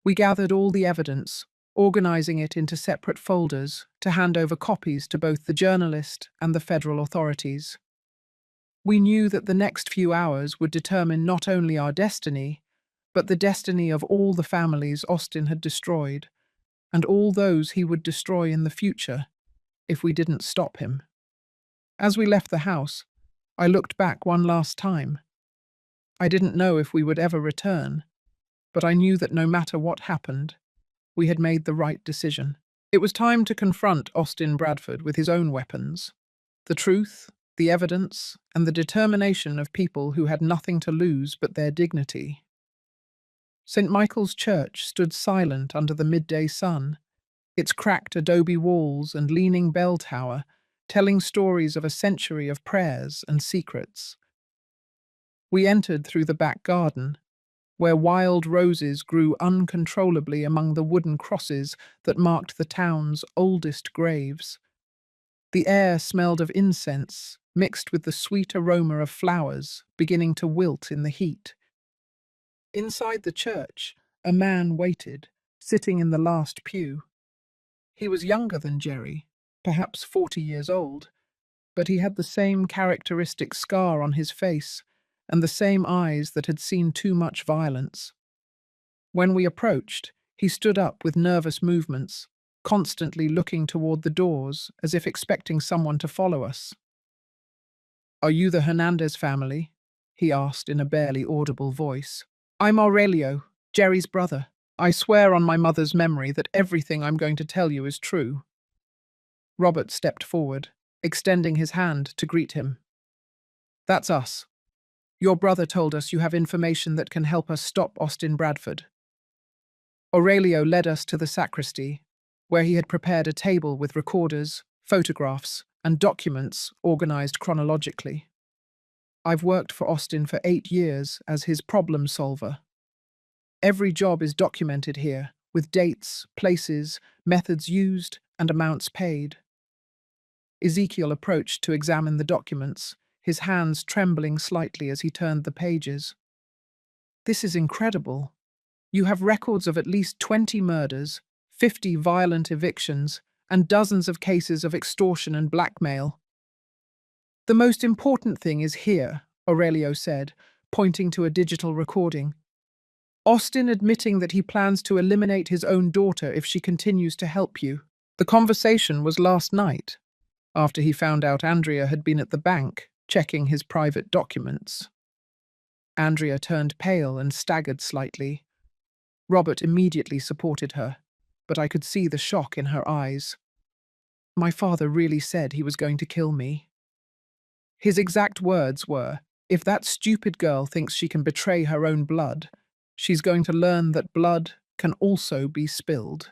We gathered all the evidence, organizing it into separate folders to hand over copies to both the journalist and the federal authorities. We knew that the next few hours would determine not only our destiny, but the destiny of all the families Austin had destroyed, and all those he would destroy in the future if we didn't stop him. As we left the house, I looked back one last time. I didn't know if we would ever return, but I knew that no matter what happened, we had made the right decision. It was time to confront Austin Bradford with his own weapons. The truth, the evidence, and the determination of people who had nothing to lose but their dignity. St. Michael's Church stood silent under the midday sun, its cracked adobe walls and leaning bell tower telling stories of a century of prayers and secrets. We entered through the back garden, where wild roses grew uncontrollably among the wooden crosses that marked the town's oldest graves. The air smelled of incense, mixed with the sweet aroma of flowers beginning to wilt in the heat. Inside the church, a man waited, sitting in the last pew. He was younger than Jerry, perhaps 40 years old, but he had the same characteristic scar on his face and the same eyes that had seen too much violence. When we approached, he stood up with nervous movements, constantly looking toward the doors as if expecting someone to follow us. "Are you the Hernandez family?" he asked in a barely audible voice. "I'm Aurelio, Jerry's brother. I swear on my mother's memory that everything I'm going to tell you is true." Robert stepped forward, extending his hand to greet him. "That's us. Your brother told us you have information that can help us stop Austin Bradford." Aurelio led us to the sacristy, where he had prepared a table with recorders, photographs, and documents organized chronologically. "I've worked for Austin for 8 years as his problem solver. Every job is documented here, with dates, places, methods used, and amounts paid." Ezekiel approached to examine the documents, his hands trembling slightly as he turned the pages. "This is incredible. You have records of at least 20 murders, 50 violent evictions, and dozens of cases of extortion and blackmail." "The most important thing is here," Aurelio said, pointing to a digital recording. "Austin admitting that he plans to eliminate his own daughter if she continues to help you." The conversation was last night, after he found out Andrea had been at the bank, checking his private documents. Andrea turned pale and staggered slightly. Robert immediately supported her, but I could see the shock in her eyes. "My father really said he was going to kill me." His exact words were, "If that stupid girl thinks she can betray her own blood, she's going to learn that blood can also be spilled."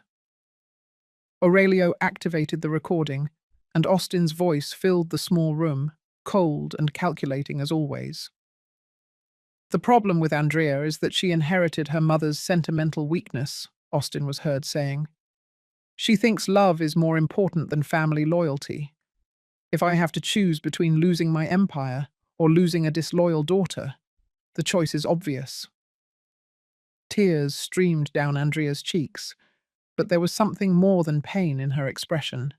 Aurelio activated the recording, and Austin's voice filled the small room, cold and calculating as always. "The problem with Andrea is that she inherited her mother's sentimental weakness," Austin was heard saying. "She thinks love is more important than family loyalty. If I have to choose between losing my empire or losing a disloyal daughter, the choice is obvious." Tears streamed down Andrea's cheeks, but there was something more than pain in her expression.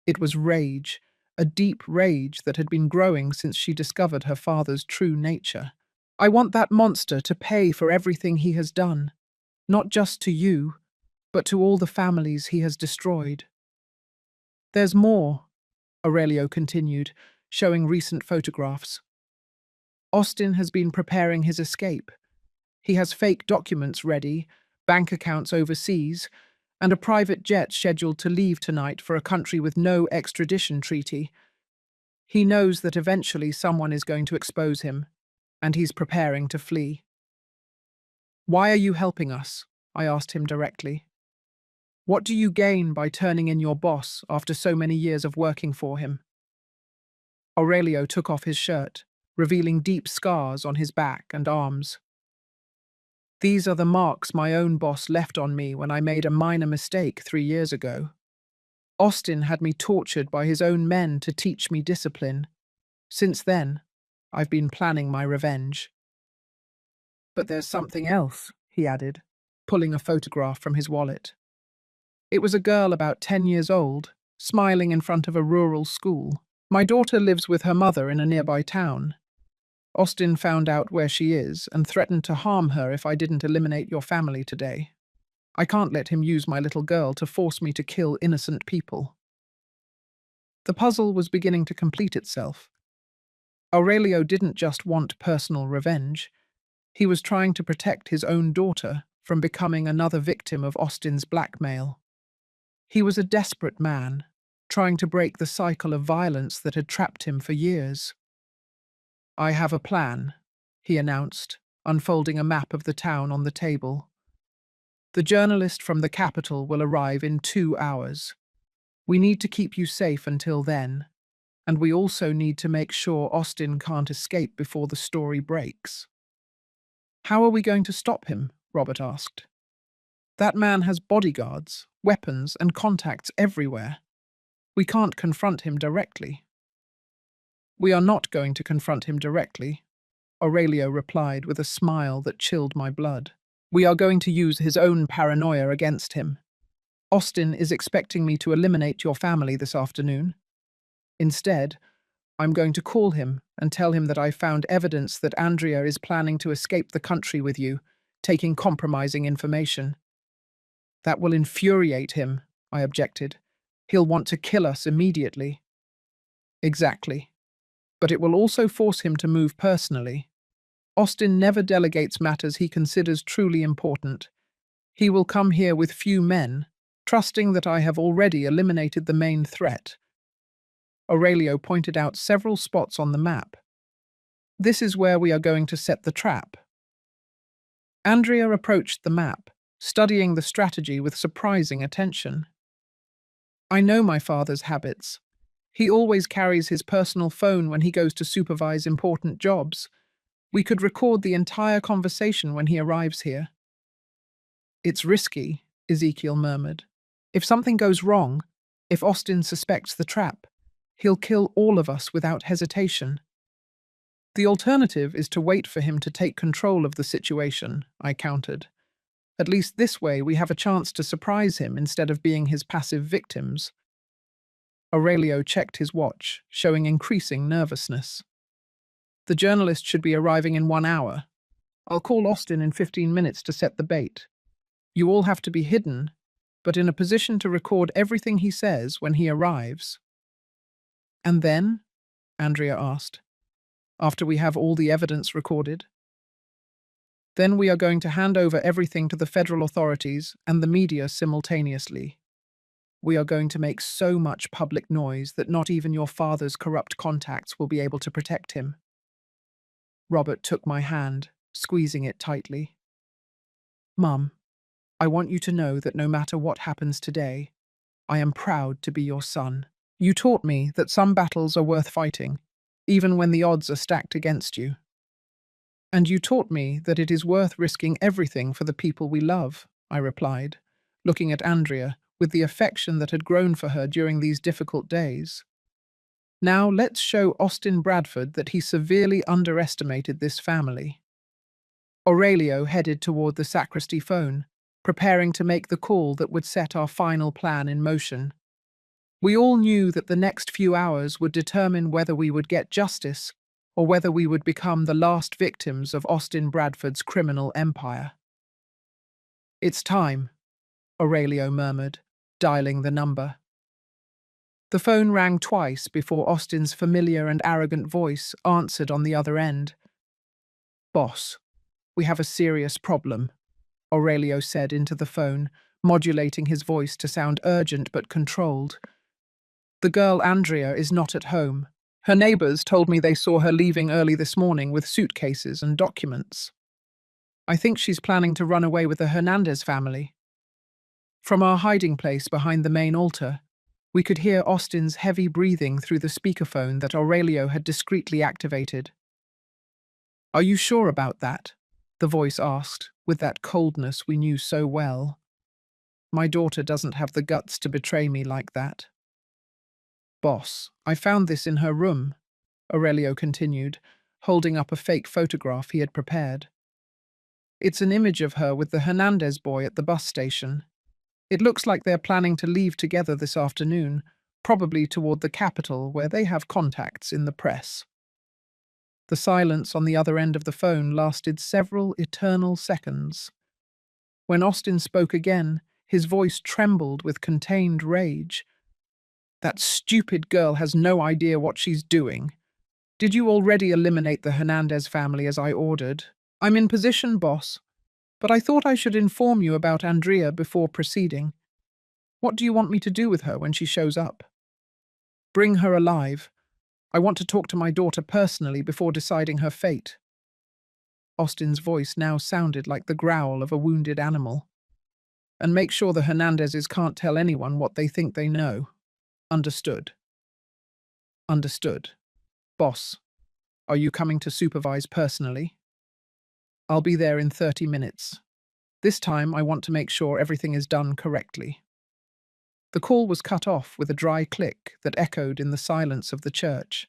It was rage, a deep rage that had been growing since she discovered her father's true nature. "I want that monster to pay for everything he has done, not just to you, but to all the families he has destroyed." "There's more," Aurelio continued, showing recent photographs. "Austin has been preparing his escape. He has fake documents ready, bank accounts overseas, and a private jet scheduled to leave tonight for a country with no extradition treaty. He knows that eventually someone is going to expose him, and he's preparing to flee." "Why are you helping us?" I asked him directly. "What do you gain by turning in your boss after so many years of working for him?" Aurelio took off his shirt, revealing deep scars on his back and arms. "These are the marks my own boss left on me when I made a minor mistake 3 years ago. Austin had me tortured by his own men to teach me discipline. Since then, I've been planning my revenge." "But there's something else," he added, pulling a photograph from his wallet. It was a girl about 10 years old, smiling in front of a rural school. "My daughter lives with her mother in a nearby town. Austin found out where she is and threatened to harm her if I didn't eliminate your family today. I can't let him use my little girl to force me to kill innocent people." The puzzle was beginning to complete itself. Aurelio didn't just want personal revenge. He was trying to protect his own daughter from becoming another victim of Austin's blackmail. He was a desperate man, trying to break the cycle of violence that had trapped him for years. "I have a plan," he announced, unfolding a map of the town on the table. "The journalist from the capital will arrive in 2 hours. We need to keep you safe until then, and we also need to make sure Austin can't escape before the story breaks." "How are we going to stop him?" Robert asked. "That man has bodyguards, weapons, and contacts everywhere. We can't confront him directly." "We are not going to confront him directly," Aurelio replied with a smile that chilled my blood. "We are going to use his own paranoia against him. Austin is expecting me to eliminate your family this afternoon. Instead, I'm going to call him and tell him that I found evidence that Andrea is planning to escape the country with you, taking compromising information." "That will infuriate him," I objected. "He'll want to kill us immediately." "Exactly. But it will also force him to move personally. Austin never delegates matters he considers truly important. He will come here with few men, trusting that I have already eliminated the main threat." Aurelio pointed out several spots on the map. "This is where we are going to set the trap." Andrea approached the map, studying the strategy with surprising attention. "I know my father's habits. He always carries his personal phone when he goes to supervise important jobs. We could record the entire conversation when he arrives here." "It's risky," Ezekiel murmured. "If something goes wrong, if Austin suspects the trap, he'll kill all of us without hesitation." "The alternative is to wait for him to take control of the situation," I countered. "At least this way we have a chance to surprise him instead of being his passive victims." Aurelio checked his watch, showing increasing nervousness. "The journalist should be arriving in 1 hour. I'll call Austin in 15 minutes to set the bait. You all have to be hidden, but in a position to record everything he says when he arrives." "And then?" Andrea asked. "After we have all the evidence recorded?" "Then we are going to hand over everything to the federal authorities and the media simultaneously. We are going to make so much public noise that not even your father's corrupt contacts will be able to protect him." Robert took my hand, squeezing it tightly. "Mum, I want you to know that no matter what happens today, I am proud to be your son. You taught me that some battles are worth fighting, even when the odds are stacked against you. And you taught me that it is worth risking everything for the people we love," I replied, looking at Andrea with the affection that had grown for her during these difficult days. "Now let's show Austin Bradford that he severely underestimated this family." Aurelio headed toward the sacristy phone, preparing to make the call that would set our final plan in motion. We all knew that the next few hours would determine whether we would get justice or whether we would become the last victims of Austin Bradford's criminal empire. "It's time," Aurelio murmured, dialing the number. The phone rang twice before Austin's familiar and arrogant voice answered on the other end. "Boss, we have a serious problem," Aurelio said into the phone, modulating his voice to sound urgent but controlled. "The girl Andrea is not at home. Her neighbors told me they saw her leaving early this morning with suitcases and documents. I think she's planning to run away with the Hernandez family." From our hiding place behind the main altar, we could hear Austin's heavy breathing through the speakerphone that Aurelio had discreetly activated. "Are you sure about that?" the voice asked, with that coldness we knew so well. "My daughter doesn't have the guts to betray me like that." "Boss, I found this in her room," Aurelio continued, holding up a fake photograph he had prepared. "It's an image of her with the Hernandez boy at the bus station. It looks like they're planning to leave together this afternoon, probably toward the capital where they have contacts in the press." The silence on the other end of the phone lasted several eternal seconds. When Austin spoke again, his voice trembled with contained rage. "That stupid girl has no idea what she's doing. Did you already eliminate the Hernandez family as I ordered?" "I'm in position, boss. But I thought I should inform you about Andrea before proceeding. What do you want me to do with her when she shows up?" Bring her alive. I want to talk to my daughter personally before deciding her fate. Austin's voice now sounded like the growl of a wounded animal. And make sure the Hernandezes can't tell anyone what they think they know. Understood. Understood. Boss, are you coming to supervise personally? I'll be there in 30 minutes. This time I want to make sure everything is done correctly. The call was cut off with a dry click that echoed in the silence of the church.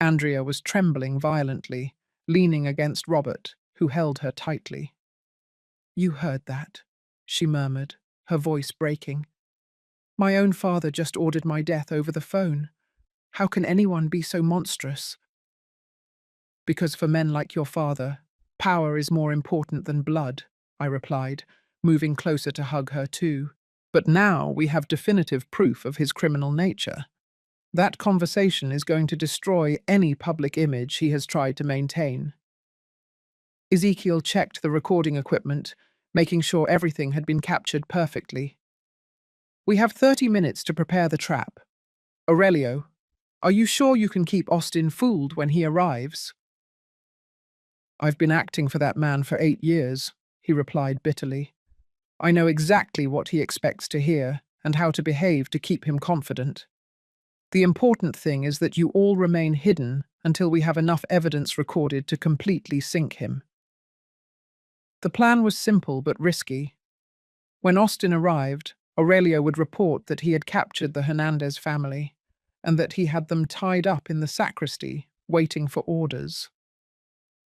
Andrea was trembling violently, leaning against Robert, who held her tightly. You heard that, she murmured, her voice breaking. My own father just ordered my death over the phone. How can anyone be so monstrous? Because for men like your father, power is more important than blood, I replied, moving closer to hug her too. But now we have definitive proof of his criminal nature. That conversation is going to destroy any public image he has tried to maintain. Ezekiel checked the recording equipment, making sure everything had been captured perfectly. We have 30 minutes to prepare the trap. Aurelio, are you sure you can keep Austin fooled when he arrives? I've been acting for that man for 8 years, he replied bitterly. I know exactly what he expects to hear and how to behave to keep him confident. The important thing is that you all remain hidden until we have enough evidence recorded to completely sink him. The plan was simple but risky. When Austin arrived, Aurelio would report that he had captured the Hernandez family and that he had them tied up in the sacristy, waiting for orders.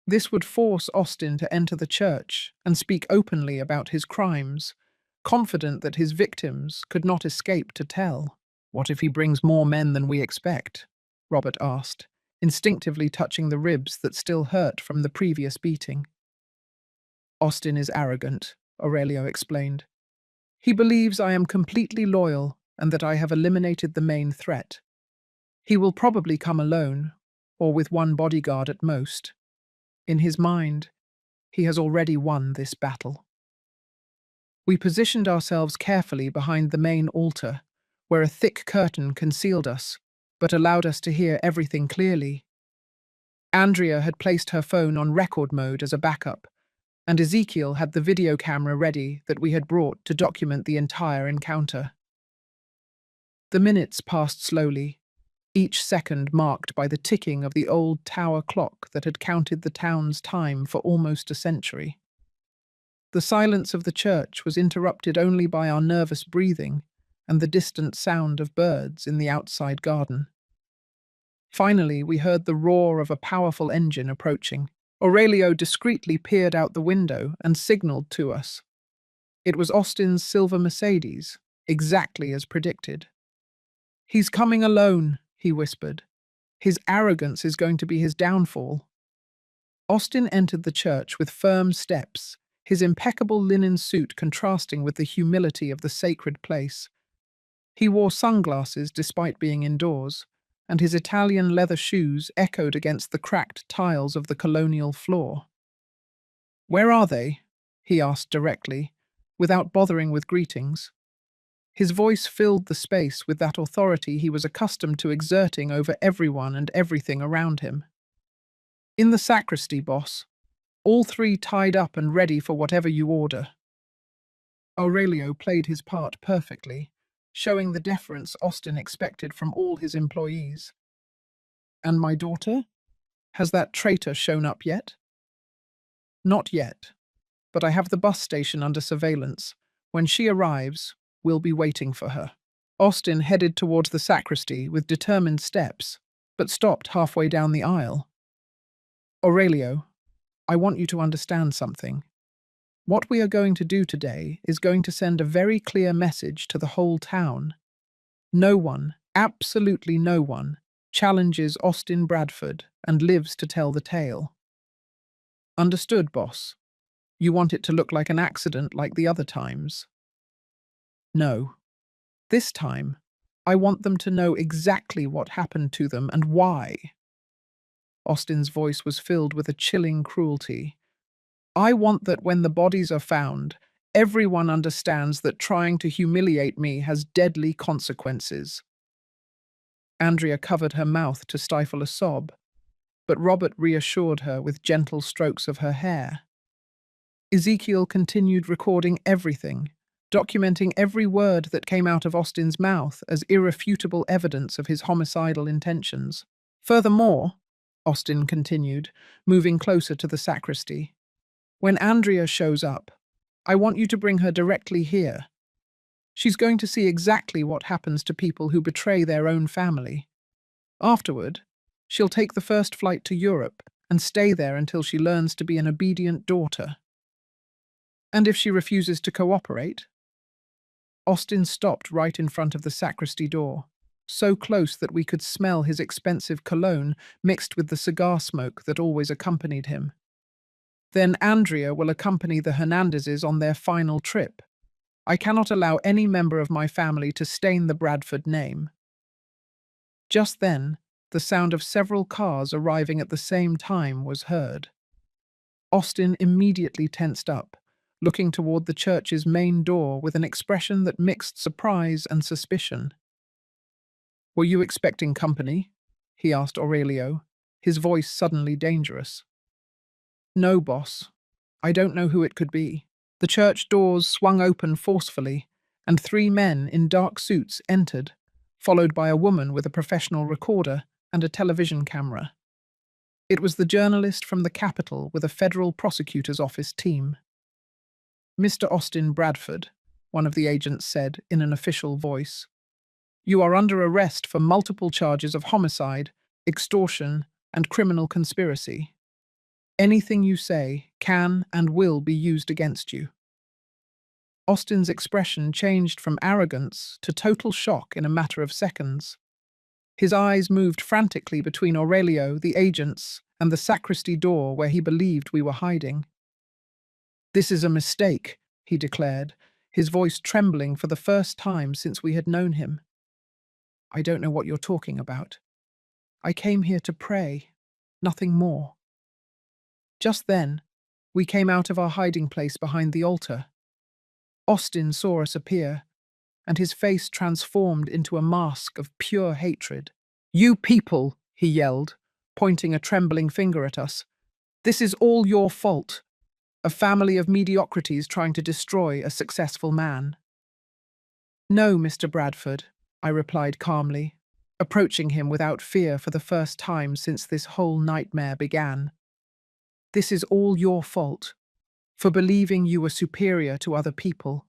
This would force Austin to enter the church and speak openly about his crimes, confident that his victims could not escape to tell. What if he brings more men than we expect? Robert asked, instinctively touching the ribs that still hurt from the previous beating. Austin is arrogant, Aurelio explained. He believes I am completely loyal and that I have eliminated the main threat. He will probably come alone, or with one bodyguard at most. In his mind, he has already won this battle. We positioned ourselves carefully behind the main altar, where a thick curtain concealed us, but allowed us to hear everything clearly. Andrea had placed her phone on record mode as a backup, and Ezekiel had the video camera ready that we had brought to document the entire encounter. The minutes passed slowly, each second marked by the ticking of the old tower clock that had counted the town's time for almost a century. The silence of the church was interrupted only by our nervous breathing and the distant sound of birds in the outside garden. Finally, we heard the roar of a powerful engine approaching. Aurelio discreetly peered out the window and signaled to us. It was Austin's silver Mercedes, exactly as predicted. He's coming alone, he whispered. His arrogance is going to be his downfall. Austin entered the church with firm steps, his impeccable linen suit contrasting with the humility of the sacred place. He wore sunglasses despite being indoors, and his Italian leather shoes echoed against the cracked tiles of the colonial floor. Where are they? He asked directly, without bothering with greetings. His voice filled the space with that authority he was accustomed to exerting over everyone and everything around him. In the sacristy, boss. All 3 tied up and ready for whatever you order. Aurelio played his part perfectly, showing the deference Austin expected from all his employees. And my daughter? Has that traitor shown up yet? Not yet, but I have the bus station under surveillance. When she arrives, we'll be waiting for her. Austin headed towards the sacristy with determined steps, but stopped halfway down the aisle. Aurelio, I want you to understand something. What we are going to do today is going to send a very clear message to the whole town. No one, absolutely no one, challenges Austin Bradford and lives to tell the tale. Understood, boss? You want it to look like an accident like the other times? No. This time, I want them to know exactly what happened to them and why. Austin's voice was filled with a chilling cruelty. I want that when the bodies are found, everyone understands that trying to humiliate me has deadly consequences. Andrea covered her mouth to stifle a sob, but Robert reassured her with gentle strokes of her hair. Ezekiel continued recording everything, documenting every word that came out of Austin's mouth as irrefutable evidence of his homicidal intentions. Furthermore, Austin continued, moving closer to the sacristy, when Andrea shows up, I want you to bring her directly here. She's going to see exactly what happens to people who betray their own family. Afterward, she'll take the first flight to Europe and stay there until she learns to be an obedient daughter. And if she refuses to cooperate? Austin stopped right in front of the sacristy door, so close that we could smell his expensive cologne mixed with the cigar smoke that always accompanied him. Then Andrea will accompany the Hernandezes on their final trip. I cannot allow any member of my family to stain the Bradford name. Just then, the sound of several cars arriving at the same time was heard. Austin immediately tensed up, looking toward the church's main door with an expression that mixed surprise and suspicion. "Were you expecting company?" he asked Aurelio, his voice suddenly dangerous. "No, boss. I don't know who it could be." The church doors swung open forcefully, and 3 men in dark suits entered, followed by a woman with a professional recorder and a television camera. It was the journalist from the Capitol with a federal prosecutor's office team. "Mr. Austin Bradford," one of the agents said in an official voice, "you are under arrest for multiple charges of homicide, extortion, and criminal conspiracy. Anything you say can and will be used against you." Austin's expression changed from arrogance to total shock in a matter of seconds. His eyes moved frantically between Aurelio, the agents, and the sacristy door where he believed we were hiding. "This is a mistake," he declared, his voice trembling for the first time since we had known him. "I don't know what you're talking about. I came here to pray, nothing more." Just then, we came out of our hiding place behind the altar. Austin saw us appear, and his face transformed into a mask of pure hatred. "You people," he yelled, pointing a trembling finger at us. "This is all your fault. A family of mediocrities trying to destroy a successful man." "No, Mr. Bradford," I replied calmly, approaching him without fear for the first time since this whole nightmare began. "This is all your fault, for believing you were superior to other people,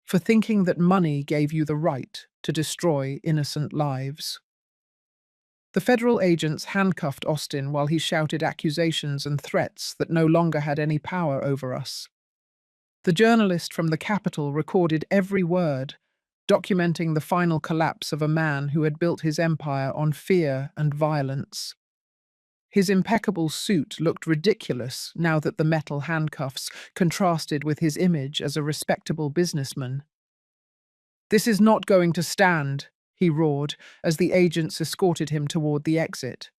for thinking that money gave you the right to destroy innocent lives." The federal agents handcuffed Austin while he shouted accusations and threats that no longer had any power over us. The journalist from the Capitol recorded every word, documenting the final collapse of a man who had built his empire on fear and violence. His impeccable suit looked ridiculous now that the metal handcuffs contrasted with his image as a respectable businessman. "This is not going to stand," he roared as the agents escorted him toward the exit.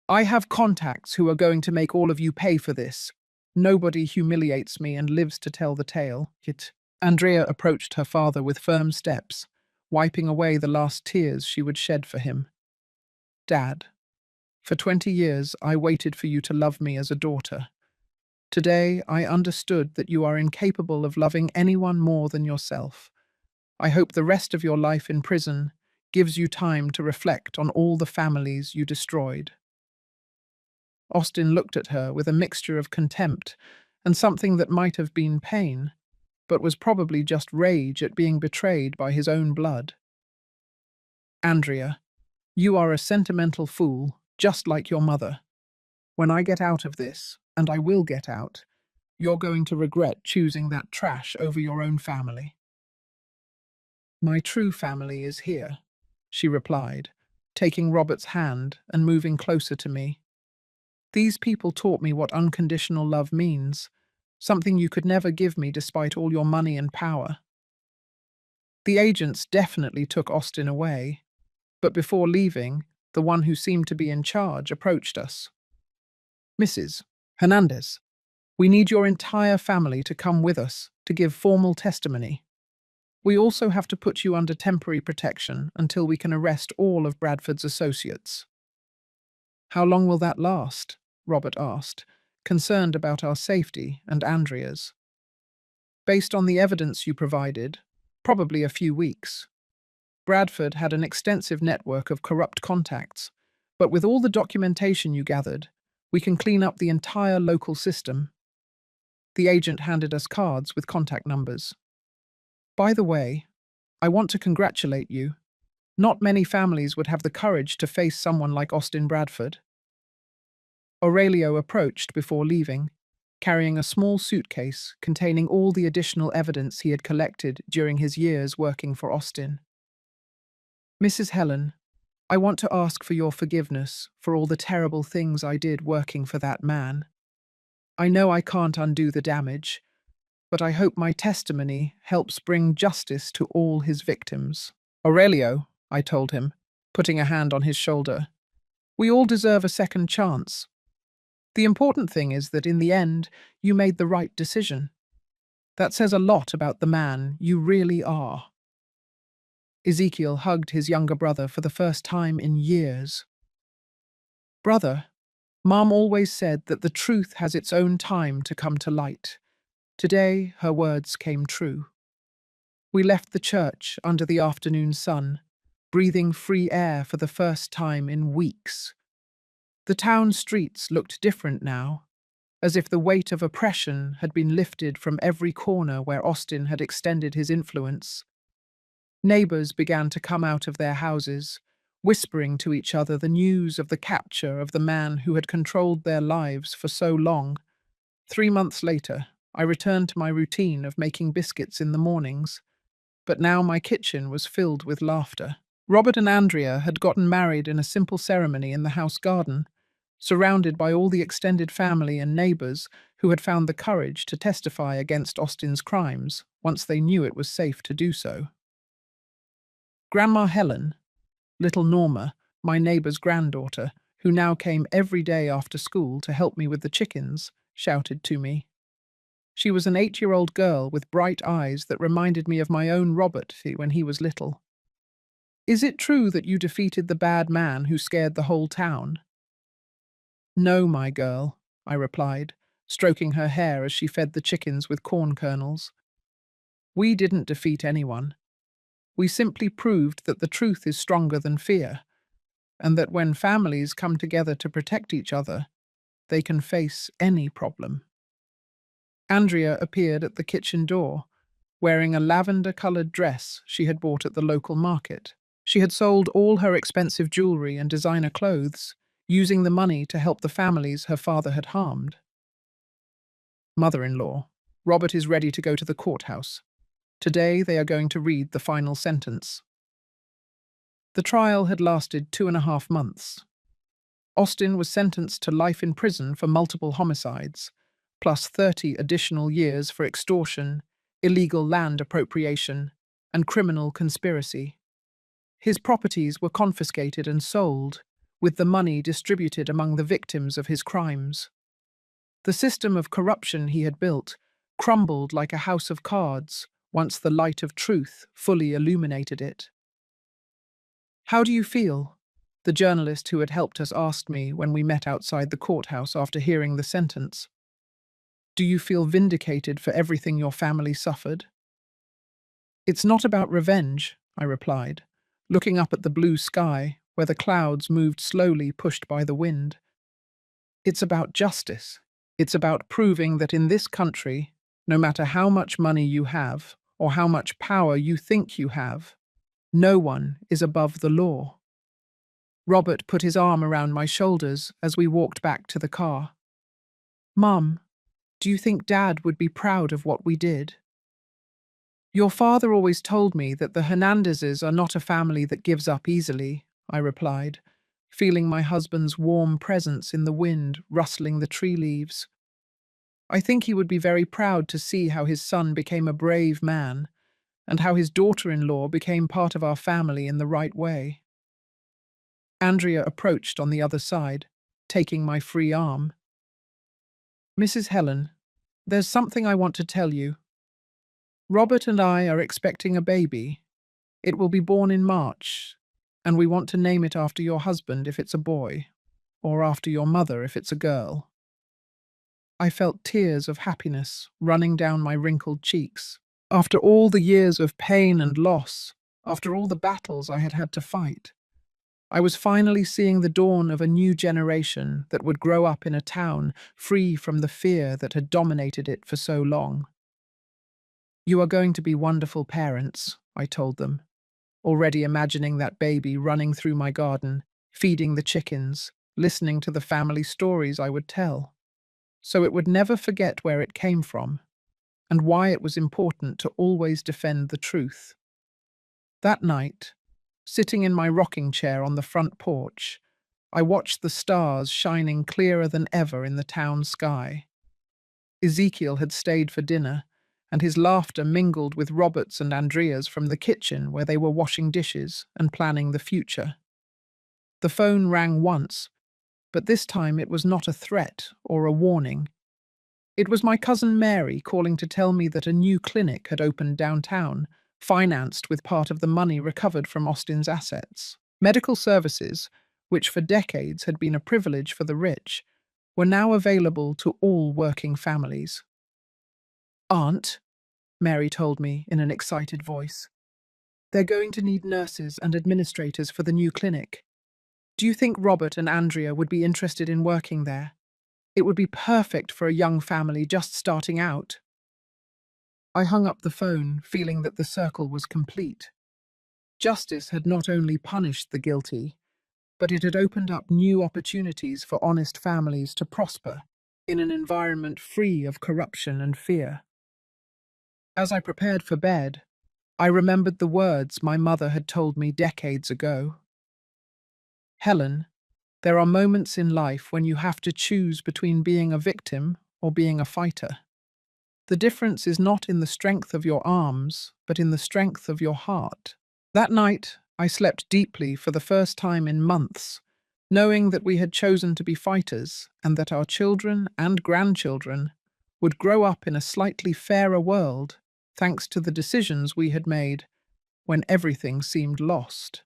"I have contacts who are going to make all of you pay for this. Nobody humiliates me and lives to tell the tale." Andrea approached her father with firm steps, wiping away the last tears she would shed for him. "Dad, for 20 years I waited for you to love me as a daughter. Today I understood that you are incapable of loving anyone more than yourself. I hope the rest of your life in prison gives you time to reflect on all the families you destroyed." Austin looked at her with a mixture of contempt and something that might have been pain, but was probably just rage at being betrayed by his own blood. "Andrea, you are a sentimental fool, just like your mother. When I get out of this, and I will get out, you're going to regret choosing that trash over your own family." "My true family is here," she replied, taking Robert's hand and moving closer to me. "These people taught me what unconditional love means, something you could never give me despite all your money and power." The agents definitely took Austin away, but before leaving, the one who seemed to be in charge approached us. "Mrs. Hernandez, we need your entire family to come with us to give formal testimony." We also have to put you under temporary protection until we can arrest all of Bradford's associates. How long will that last? Robert asked, concerned about our safety and Andrea's. Based on the evidence you provided, probably a few weeks. Bradford had an extensive network of corrupt contacts, but with all the documentation you gathered, we can clean up the entire local system. The agent handed us cards with contact numbers. By the way, I want to congratulate you. Not many families would have the courage to face someone like Austin Bradford. Aurelio approached before leaving, carrying a small suitcase containing all the additional evidence he had collected during his years working for Austin. Mrs. Helen, I want to ask for your forgiveness for all the terrible things I did working for that man. I know I can't undo the damage, but I hope my testimony helps bring justice to all his victims. Aurelio, I told him, putting a hand on his shoulder, we all deserve a second chance. The important thing is that in the end, you made the right decision. That says a lot about the man you really are. Ezekiel hugged his younger brother for the first time in years. Brother, Mom always said that the truth has its own time to come to light. Today, her words came true. We left the church under the afternoon sun, breathing free air for the first time in weeks. The town streets looked different now, as if the weight of oppression had been lifted from every corner where Austin had extended his influence. Neighbors began to come out of their houses, whispering to each other the news of the capture of the man who had controlled their lives for so long. 3 months later, I returned to my routine of making biscuits in the mornings, but now my kitchen was filled with laughter. Robert and Andrea had gotten married in a simple ceremony in the house garden, surrounded by all the extended family and neighbors who had found the courage to testify against Austin's crimes once they knew it was safe to do so. Grandma Helen, little Norma, my neighbor's granddaughter, who now came every day after school to help me with the chickens, shouted to me. She was an 8-year-old girl with bright eyes that reminded me of my own Robert when he was little. Is it true that you defeated the bad man who scared the whole town? No, my girl, I replied, stroking her hair as she fed the chickens with corn kernels. We didn't defeat anyone. We simply proved that the truth is stronger than fear, and that when families come together to protect each other, they can face any problem. Andrea appeared at the kitchen door, wearing a lavender-colored dress she had bought at the local market. She had sold all her expensive jewelry and designer clothes, using the money to help the families her father had harmed. Mother-in-law, Robert is ready to go to the courthouse. Today they are going to read the final sentence. The trial had lasted 2.5 months. Austin was sentenced to life in prison for multiple homicides, plus 30 additional years for extortion, illegal land appropriation, and criminal conspiracy. His properties were confiscated and sold, with the money distributed among the victims of his crimes. The system of corruption he had built crumbled like a house of cards once the light of truth fully illuminated it. How do you feel? The journalist who had helped us asked me when we met outside the courthouse after hearing the sentence. Do you feel vindicated for everything your family suffered? It's not about revenge, I replied, looking up at the blue sky where the clouds moved slowly pushed by the wind. It's about justice. It's about proving that in this country, no matter how much money you have or how much power you think you have, no one is above the law. Robert put his arm around my shoulders as we walked back to the car. Mum, do you think Dad would be proud of what we did? Your father always told me that the Hernandezes are not a family that gives up easily, I replied, feeling my husband's warm presence in the wind rustling the tree leaves. I think he would be very proud to see how his son became a brave man, and how his daughter-in-law became part of our family in the right way. Andrea approached on the other side, taking my free arm. Mrs. Helen, there's something I want to tell you. Robert and I are expecting a baby. It will be born in March, and we want to name it after your husband if it's a boy, or after your mother if it's a girl." I felt tears of happiness running down my wrinkled cheeks. After all the years of pain and loss, after all the battles I had had to fight, I was finally seeing the dawn of a new generation that would grow up in a town free from the fear that had dominated it for so long. "You are going to be wonderful parents," I told them, already imagining that baby running through my garden, feeding the chickens, listening to the family stories I would tell, so it would never forget where it came from and why it was important to always defend the truth. That night, sitting in my rocking chair on the front porch, I watched the stars shining clearer than ever in the town sky. Ezekiel had stayed for dinner, and his laughter mingled with Robert's and Andrea's from the kitchen where they were washing dishes and planning the future. The phone rang once, but this time it was not a threat or a warning. It was my cousin Mary calling to tell me that a new clinic had opened downtown, financed with part of the money recovered from Austin's assets. Medical services, which for decades had been a privilege for the rich, were now available to all working families. "Aunt," Mary told me in an excited voice, "they're going to need nurses and administrators for the new clinic. Do you think Robert and Andrea would be interested in working there? It would be perfect for a young family just starting out." I hung up the phone, feeling that the circle was complete. Justice had not only punished the guilty, but it had opened up new opportunities for honest families to prosper in an environment free of corruption and fear. As I prepared for bed, I remembered the words my mother had told me decades ago. "Helen, there are moments in life when you have to choose between being a victim or being a fighter. The difference is not in the strength of your arms, but in the strength of your heart." That night, I slept deeply for the first time in months, knowing that we had chosen to be fighters and that our children and grandchildren would grow up in a slightly fairer world thanks to the decisions we had made when everything seemed lost.